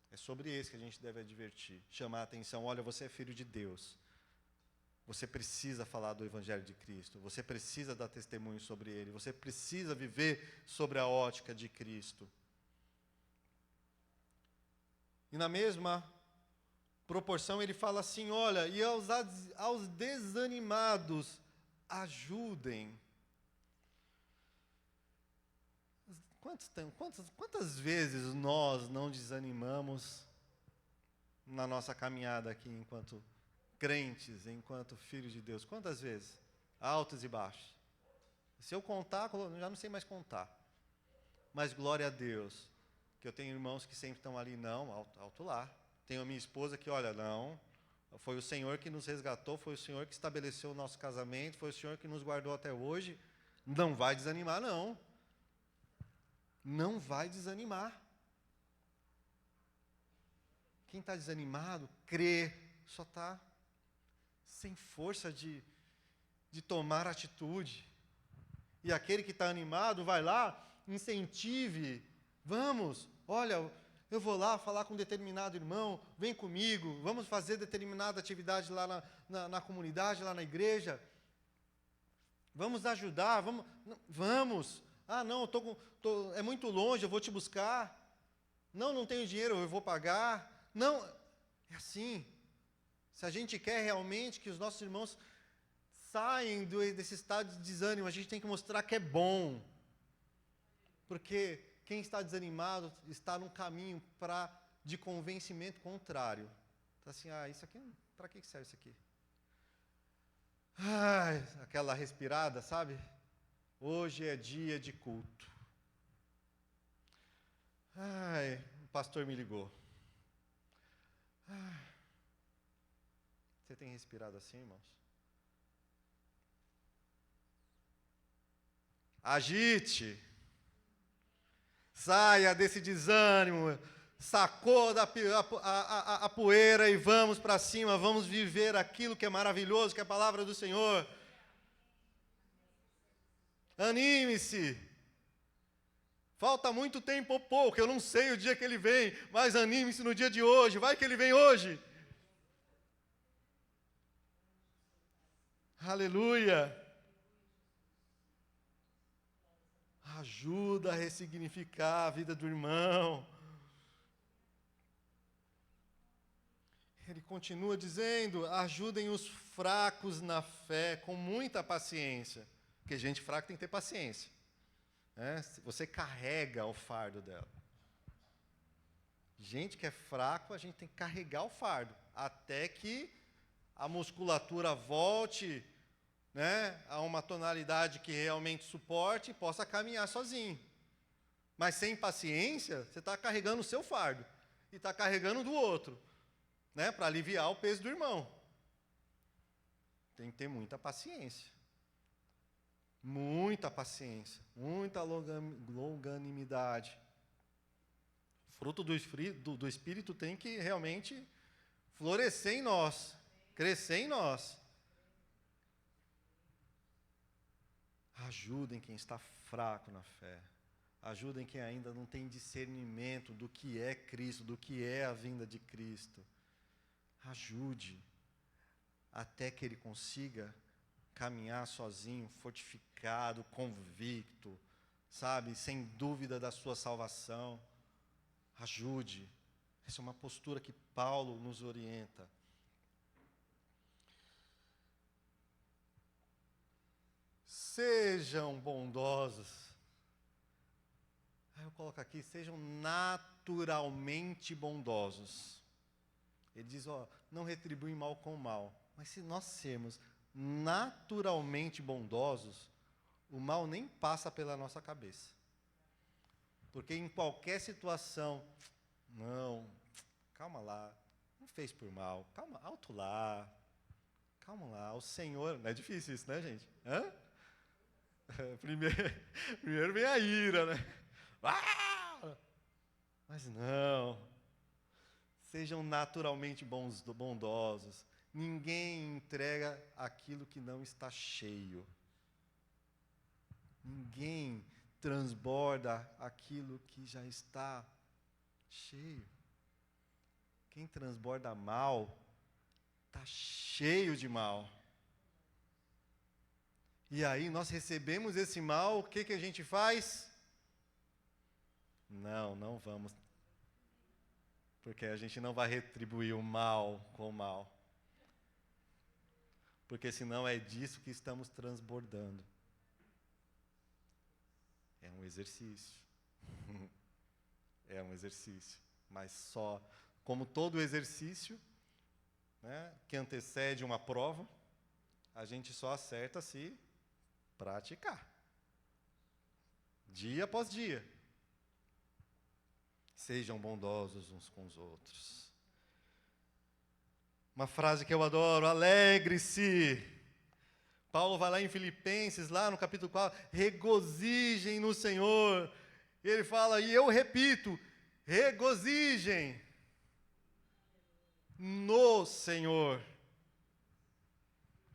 É sobre esse que a gente deve advertir, chamar a atenção, olha, você é filho de Deus. Você precisa falar do evangelho de Cristo, você precisa dar testemunho sobre ele, você precisa viver sobre a ótica de Cristo. E na mesma proporção ele fala assim, olha, e aos desanimados, ajudem. Quantas vezes nós não desanimamos na nossa caminhada aqui enquanto crentes, enquanto filhos de Deus? Quantas vezes? Altos e baixos. Se eu contar, eu já não sei mais contar. Mas glória a Deus, que eu tenho irmãos que sempre estão ali, não, alto lá. Tenho a minha esposa que, olha, não, foi o Senhor que nos resgatou, foi o Senhor que estabeleceu o nosso casamento, foi o Senhor que nos guardou até hoje. Não vai desanimar, não. Não vai desanimar. Quem está desanimado, crê, só está sem força de tomar atitude. E aquele que está animado, vai lá, incentive, vamos, olha, eu vou lá falar com um irmão, vem comigo, vamos fazer determinada atividade lá na comunidade, lá na igreja, vamos ajudar, vamos. Ah, não, é muito longe, eu vou te buscar. Não tenho dinheiro, eu vou pagar. Não, é assim. Se a gente quer realmente que os nossos irmãos saiam desse estado de desânimo, a gente tem que mostrar que é bom. Porque quem está desanimado está num caminho de convencimento contrário. Está assim, isso aqui, para que serve isso aqui? Aquela respirada, sabe? Hoje é dia de culto. O pastor me ligou. Você tem respirado assim, irmãos? Agite. Saia desse desânimo. Sacuda a poeira e vamos para cima. Vamos viver aquilo que é maravilhoso, que é a palavra do Senhor. Anime-se. Falta muito tempo ou pouco, eu não sei o dia que ele vem, mas anime-se no dia de hoje, vai que ele vem hoje. Aleluia! Ajuda a ressignificar a vida do irmão. Ele continua dizendo, ajudem os fracos na fé, com muita paciência. Porque gente fraca tem que ter paciência. Né? Você carrega o fardo dela. Gente que é fraco, a gente tem que carregar o fardo. Até que a musculatura volte, né, a uma tonalidade que realmente suporte e possa caminhar sozinho. Mas sem paciência, você está carregando o seu fardo. E está carregando do outro. Né, para aliviar o peso do irmão. Tem que ter muita paciência. Muita paciência. Muita longanimidade. O fruto do Espírito tem que realmente florescer em nós. Crescer em nós. Ajudem quem está fraco na fé. Ajudem quem ainda não tem discernimento do que é Cristo, do que é a vinda de Cristo. Ajude, até que ele consiga caminhar sozinho, fortificado, convicto, sabe, sem dúvida da sua salvação. Ajude. Essa é uma postura que Paulo nos orienta. Sejam bondosos. Aí eu coloco aqui, sejam naturalmente bondosos. Ele diz, não retribui mal com mal. Mas se nós sermos naturalmente bondosos, o mal nem passa pela nossa cabeça. Porque em qualquer situação, não, calma lá, não fez por mal, calma, alto lá, calma lá, o Senhor, não é difícil isso, né, gente? Hã? Primeiro vem a ira, né? Mas não. Sejam naturalmente bondosos. Ninguém entrega aquilo que não está cheio. Ninguém transborda aquilo que já está cheio. Quem transborda mal, está cheio de mal. E aí nós recebemos esse mal, o que a gente faz? Não vamos. Porque a gente não vai retribuir o mal com o mal. Porque senão é disso que estamos transbordando. É um exercício. É um exercício. Mas só, como todo exercício, né, que antecede uma prova, a gente só acerta se praticar. Dia após dia. Sejam bondosos uns com os outros. Uma frase que eu adoro, alegre-se. Paulo vai lá em Filipenses, lá no capítulo 4, regozijem no Senhor. Ele fala, e eu repito, regozijem no Senhor.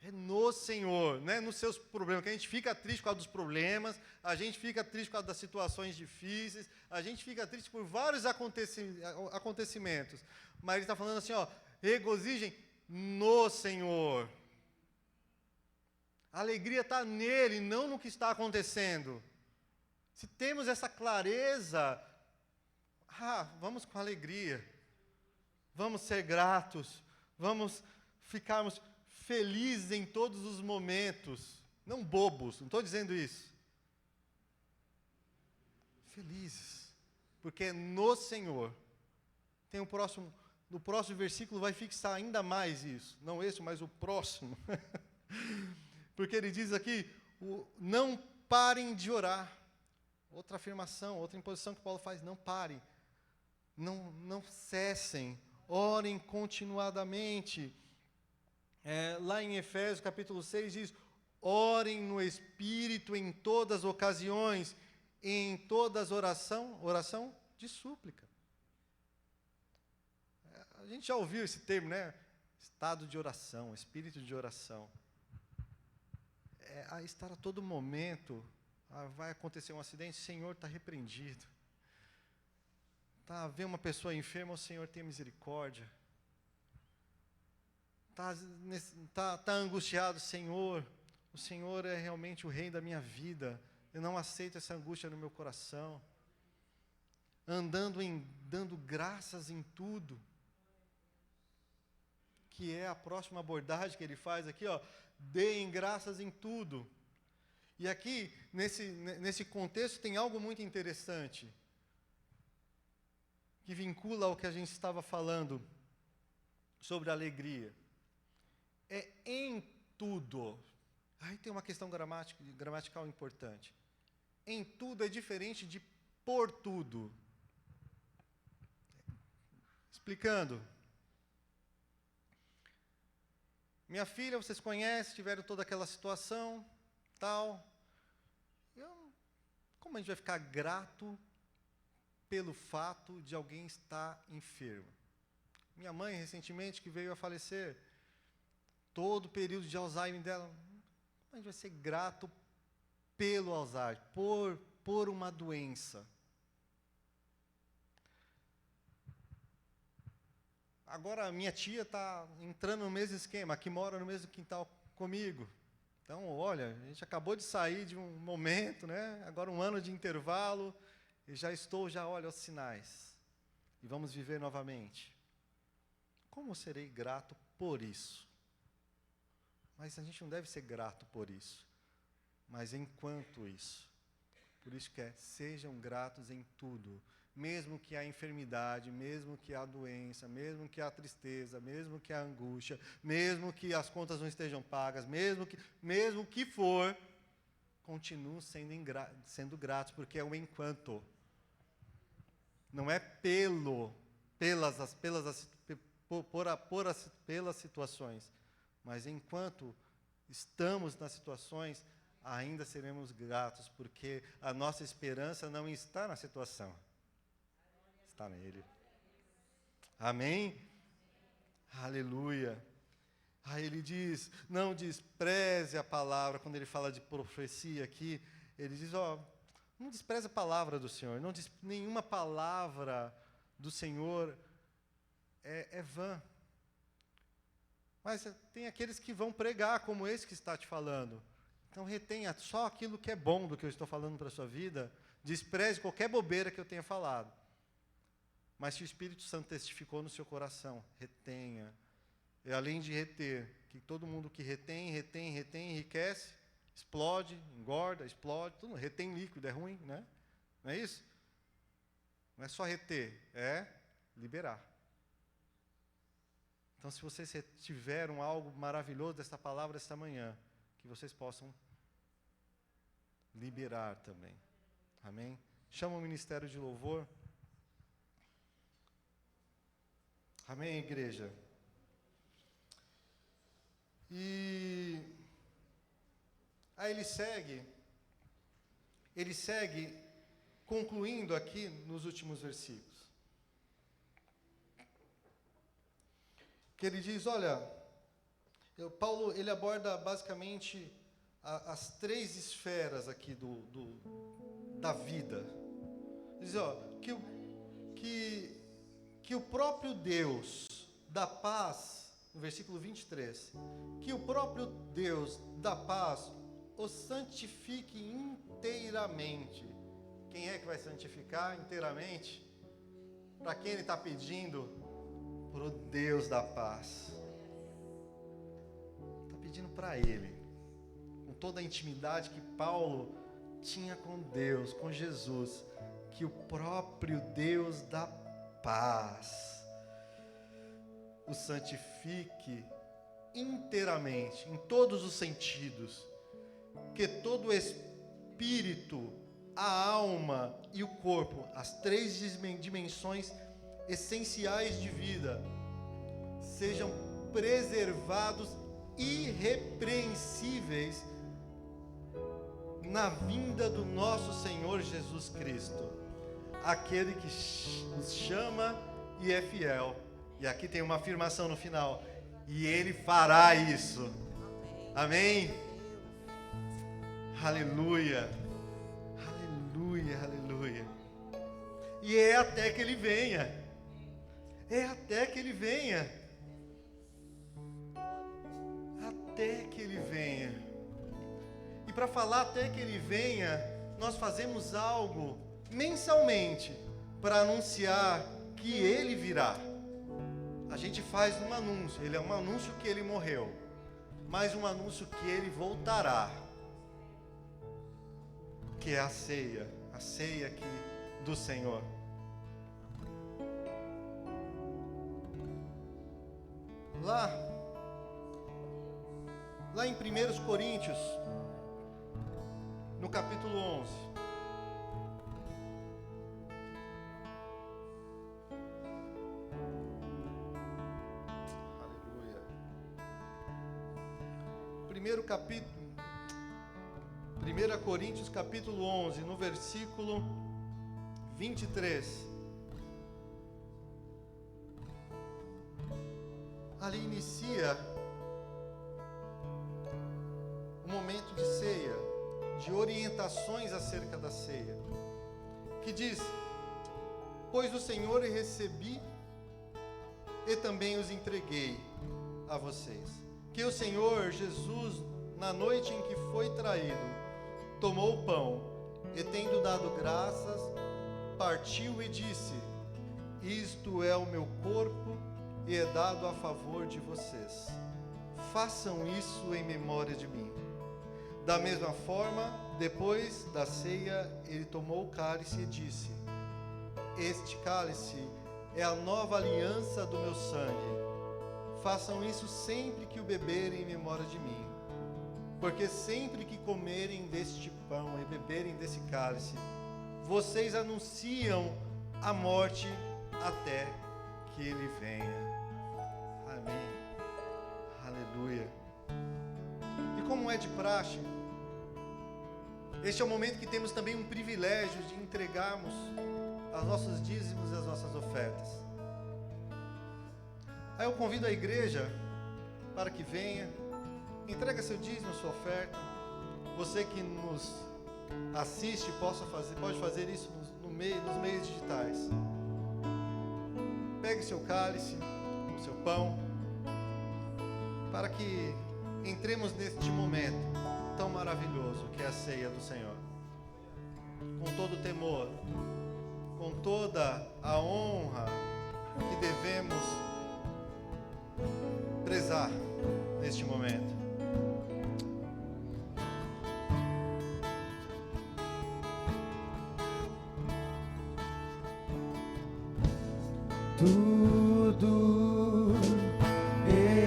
É no Senhor, não é nos seus problemas, que a gente fica triste por causa dos problemas, a gente fica triste por causa das situações difíceis, a gente fica triste por vários acontecimentos. Mas ele está falando assim, regozijem no Senhor. A alegria está nele, não no que está acontecendo. Se temos essa clareza, vamos com alegria, vamos ser gratos, vamos ficarmos felizes em todos os momentos, não bobos, não estou dizendo isso. Felizes, porque é no Senhor. Tem no próximo versículo vai fixar ainda mais isso, não esse, mas o próximo. Porque ele diz aqui, não parem de orar. Outra afirmação, outra imposição que Paulo faz, não parem, não cessem, orem continuadamente. Lá em Efésios capítulo 6 diz, orem no Espírito em todas as ocasiões, em todas oração de súplica. A gente já ouviu esse termo, né? Estado de oração, espírito de oração. A estar a todo momento, vai acontecer um acidente, o Senhor está repreendido. Vê uma pessoa enferma, o Senhor tem misericórdia. tá angustiado, Senhor, o Senhor é realmente o rei da minha vida, eu não aceito essa angústia no meu coração, dando graças em tudo, que é a próxima abordagem que ele faz aqui, ó, deem graças em tudo. E aqui, nesse contexto, tem algo muito interessante, que vincula ao que a gente estava falando sobre alegria. É em tudo. Aí tem uma questão gramatical importante. Em tudo é diferente de por tudo. Explicando. Minha filha, vocês conhecem, tiveram toda aquela situação, tal. Como a gente vai ficar grato pelo fato de alguém estar enfermo? Minha mãe, recentemente, que veio a falecer, todo o período de Alzheimer dela, como a gente vai ser grato pelo Alzheimer, por uma doença? Agora, a minha tia está entrando no mesmo esquema, que mora no mesmo quintal comigo. Então, olha, a gente acabou de sair de um momento, né? Agora 1 ano de intervalo, e olha os sinais. E vamos viver novamente. Como serei grato por isso? Mas a gente não deve ser grato por isso. Mas enquanto isso. Por isso que sejam gratos em tudo. Mesmo que a enfermidade, mesmo que a doença, mesmo que a tristeza, mesmo que a angústia, mesmo que as contas não estejam pagas, mesmo que for, continuem sendo gratos, porque é o enquanto. Não é pelas situações, mas enquanto estamos nas situações, ainda seremos gratos, porque a nossa esperança não está na situação. Está nele. Amém? Aleluia. Aí ele diz, não despreze a palavra, quando ele fala de profecia aqui, ele diz, não despreze a palavra do Senhor, nenhuma palavra do Senhor é vã. Mas tem aqueles que vão pregar, como esse que está te falando. Então retenha só aquilo que é bom do que eu estou falando para a sua vida, despreze qualquer bobeira que eu tenha falado. Mas se o Espírito Santo testificou no seu coração, retenha. E além de reter, que todo mundo que retém, enriquece, explode, engorda, explode, tudo, retém líquido, é ruim, né? Não é isso? Não é só reter, é liberar. Então, se vocês tiveram algo maravilhoso dessa palavra esta manhã, que vocês possam liberar também. Amém? Chama o ministério de louvor. Amém, igreja? E aí ele segue concluindo aqui nos últimos versículos. Que ele diz, olha, Paulo, ele aborda basicamente as 3 esferas aqui da vida. Ele diz, que o próprio Deus da paz, no versículo 23, que o próprio Deus da paz o santifique inteiramente. Quem é que vai santificar inteiramente? Para quem ele está pedindo? Para o Deus da paz. Está pedindo para ele, com toda a intimidade que Paulo tinha com Deus, com Jesus, que o próprio Deus da paz o santifique inteiramente, em todos os sentidos, que todo o espírito, a alma e o corpo, as 3 dimensões essenciais de vida, sejam preservados irrepreensíveis na vinda do nosso Senhor Jesus Cristo, aquele que nos chama e é fiel. E aqui tem uma afirmação no final, e Ele fará isso. Amém? Aleluia, aleluia, aleluia. E é até que Ele venha. É até que Ele venha. até que Ele venha. E para falar até que Ele venha, nós fazemos algo mensalmente para anunciar que Ele virá. A gente faz um anúncio, ele é um anúncio que Ele morreu, mas um anúncio que Ele voltará, que é a ceia aqui do Senhor. Lá em 1 Coríntios, no capítulo 11, aleluia, 1 Coríntios capítulo 11, no versículo 23, ali inicia um momento de ceia, de orientações acerca da ceia, que diz: pois o Senhor recebi e também os entreguei a vocês, que o Senhor Jesus, na noite em que foi traído, tomou o pão e, tendo dado graças, partiu e disse: isto é o meu corpo e é dado a favor de vocês. Façam isso em memória de mim. Da mesma forma, depois da ceia, ele tomou o cálice e disse: este cálice é a nova aliança do meu sangue. Façam isso sempre que o beberem em memória de mim. Porque sempre que comerem deste pão e beberem desse cálice, vocês anunciam a morte até que Ele venha. Amém. Aleluia. E como é de praxe, este é o momento que temos também um privilégio de entregarmos os nossos dízimos e as nossas ofertas. Aí eu convido a igreja para que venha, entrega seu dízimo, sua oferta. Você que nos assiste pode fazer isso nos meios digitais. Pegue seu cálice, o seu pão, para que entremos neste momento tão maravilhoso que é a ceia do Senhor, com todo o temor, com toda a honra que devemos prezar neste momento. Tudo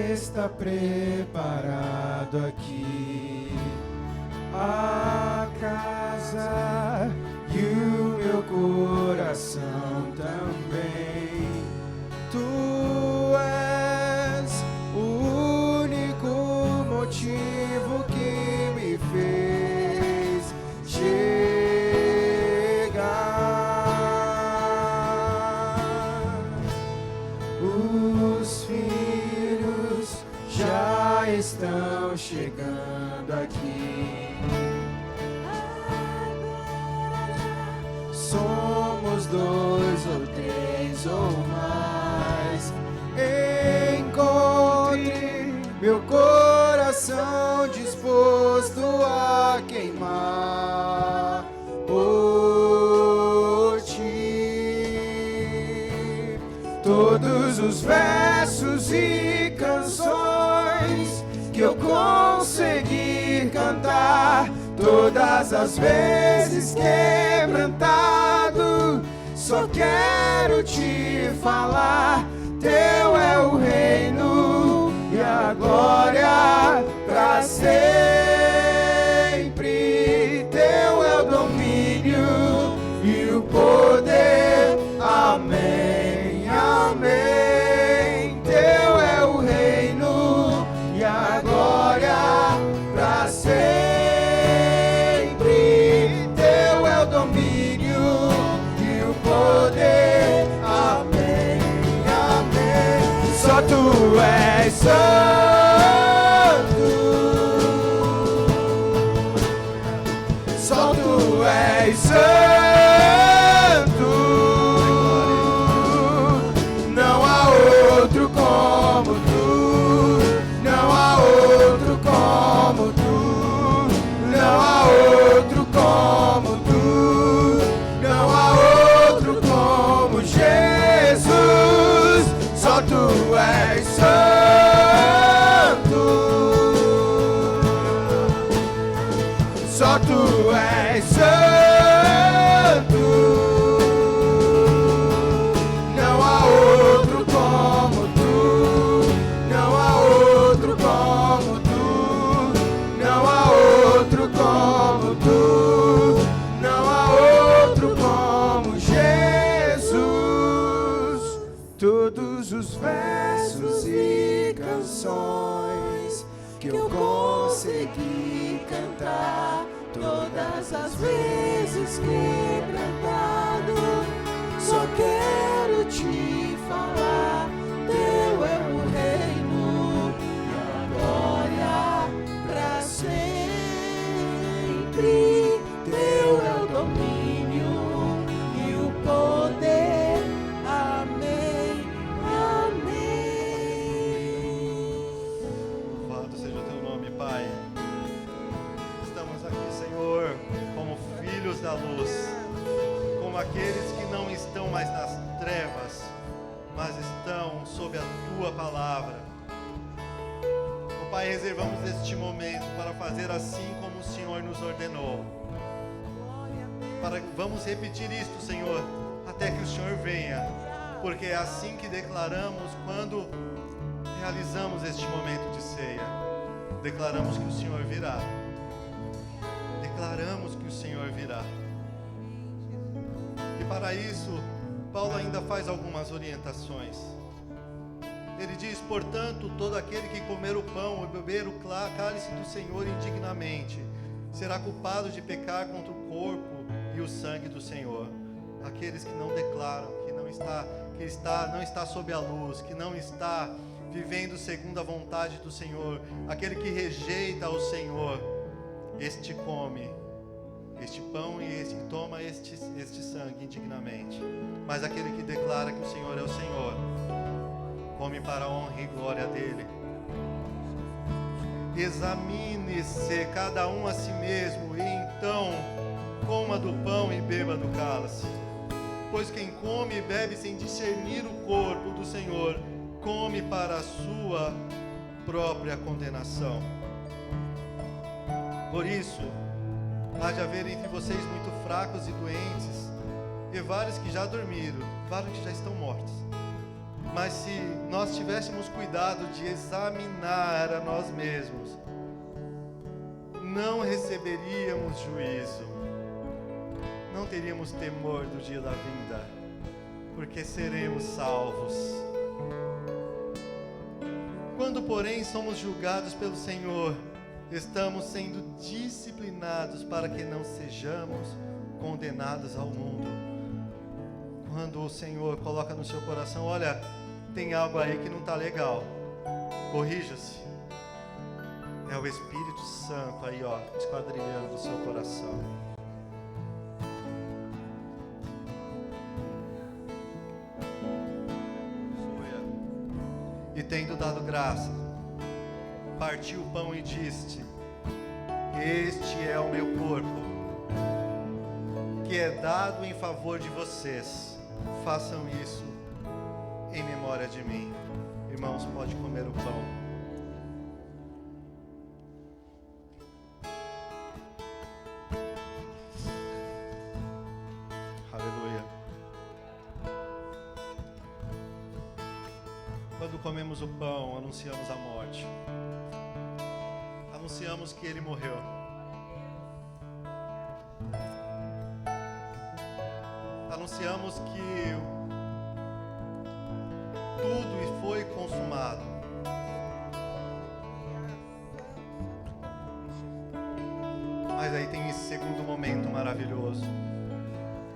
está preparado aqui, a casa e o meu coração também. Tu és o único motivo que me fez chegar. Os filhos já estão chegando aqui. Somos 2 ou 3 ou mais. Encontre meu coração disposto a queimar por ti. Todos os versos e canções que eu conseguir cantar, todas as vezes quebrantado, só quero te falar. Teu é o reino e a glória pra sempre. Teu é o domínio e o poder. Amém, amém. Teu é o reino e a glória pra sempre. Teu é o domínio e o poder. Amém, amém. Só tu és santo. Só tu és santo. Não há outro como tu. Não há outro como todos os versos e canções que eu consegui cantar, todas as vezes quebrantado, só quero te falar, teu é o reino e a glória pra sempre, teu é o domínio e o poder, amém, amém. Louvado seja o teu nome, Pai. Estamos aqui, Senhor, como filhos da luz, como aqueles que não estão mais nas trevas, mas estão sob a tua palavra. Ó Pai, reservamos este momento para fazer assim como o Senhor nos ordenou. Vamos repetir isto, Senhor, até que o Senhor venha, porque é assim que declaramos quando realizamos este momento de ceia. Declaramos que o Senhor virá. Declaramos que o Senhor virá. E para isso, Paulo ainda faz algumas orientações. Ele diz: portanto, todo aquele que comer o pão ou beber o cálice do Senhor indignamente será culpado de pecar contra o corpo e o sangue do Senhor. Aqueles que não declaram, que não está sob a luz, que não está vivendo segundo a vontade do Senhor, aquele que rejeita o Senhor, este come este pão e toma este sangue indignamente. Mas aquele que declara que o Senhor é o Senhor, come para a honra e glória dele. Examine-se cada um a si mesmo, e então coma do pão e beba do cálice. Pois quem come e bebe sem discernir o corpo do Senhor, come para a sua própria condenação. Por isso, há de haver entre vocês muito fracos e doentes, e vários que já dormiram, vários que já estão mortos. Mas se nós tivéssemos cuidado de examinar a nós mesmos, não receberíamos juízo, não teríamos temor do dia da vinda, porque seremos salvos. Quando, porém, somos julgados pelo Senhor, estamos sendo disciplinados para que não sejamos condenados ao mundo. Quando o Senhor coloca no seu coração: olha, tem algo aí que não está legal, corrija-se. É o Espírito Santo aí, ó, esquadrilhando o seu coração. E tendo dado graça, partiu o pão e disse: este é o meu corpo, que é dado em favor de vocês. Façam isso em memória de mim. Irmãos, pode comer o pão. Aleluia. Quando comemos o pão, anunciamos a morte. Anunciamos que ele morreu. Anunciamos que tudo foi consumado. Mas aí tem esse segundo momento maravilhoso.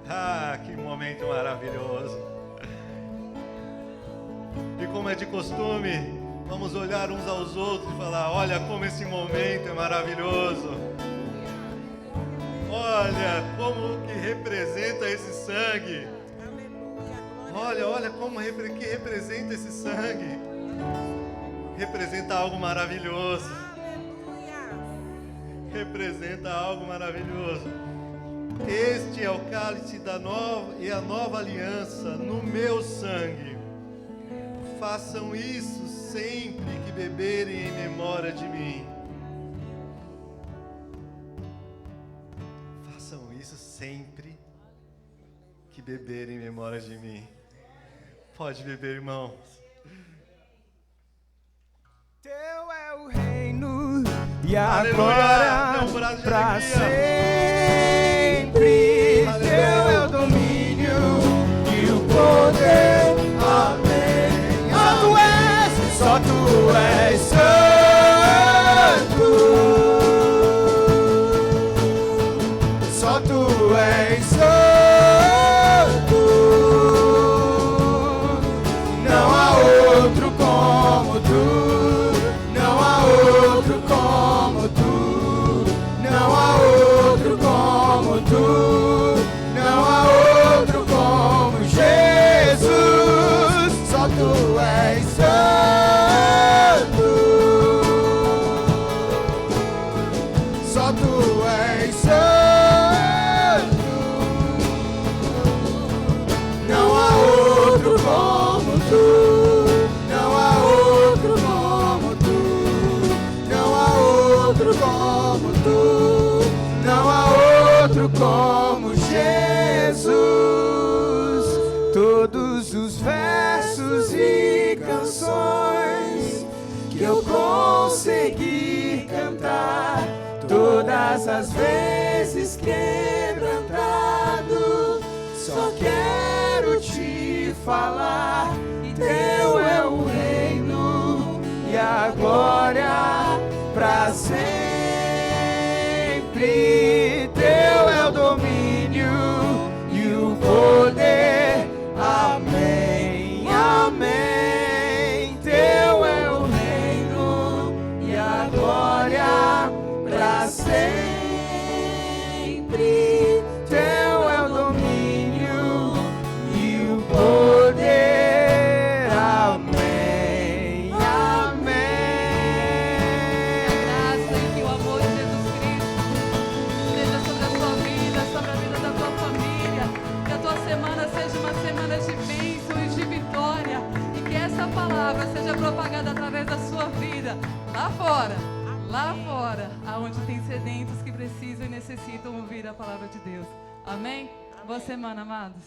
Ah, que momento maravilhoso! E como é de costume, vamos olhar uns aos outros e falar: olha como esse momento é maravilhoso. Olha como que representa esse sangue. Olha como que representa esse sangue. Representa algo maravilhoso. Representa algo maravilhoso. Este é o cálice da nova aliança no meu sangue. Façam isso sempre que beberem em memória de mim. Façam isso sempre que beberem em memória de mim. Pode beber, irmãos. Teu é o reino e a Aleluia! glória pra sempre. Aleluia! Teu é o domínio e o poder. Amém. todos os versos e canções que eu consegui cantar, todas as vezes quebrantado, só quero te falar. Teu é o reino e a glória pra sempre. Teu é o domínio e o poder. Amém, amém. Teu é o reino e a glória pra sempre. Teu é o domínio e o poder. Amém, amém. A graça e que o amor de Jesus Cristo seja sobre a sua vida, sobre a vida da tua família. Que a tua semana seja uma semana de bênção e de vitória. E que essa palavra seja propagada através da sua vida, lá fora, aonde tem sedentos que precisam e necessitam ouvir a palavra de Deus. Amém? Boa semana, amados.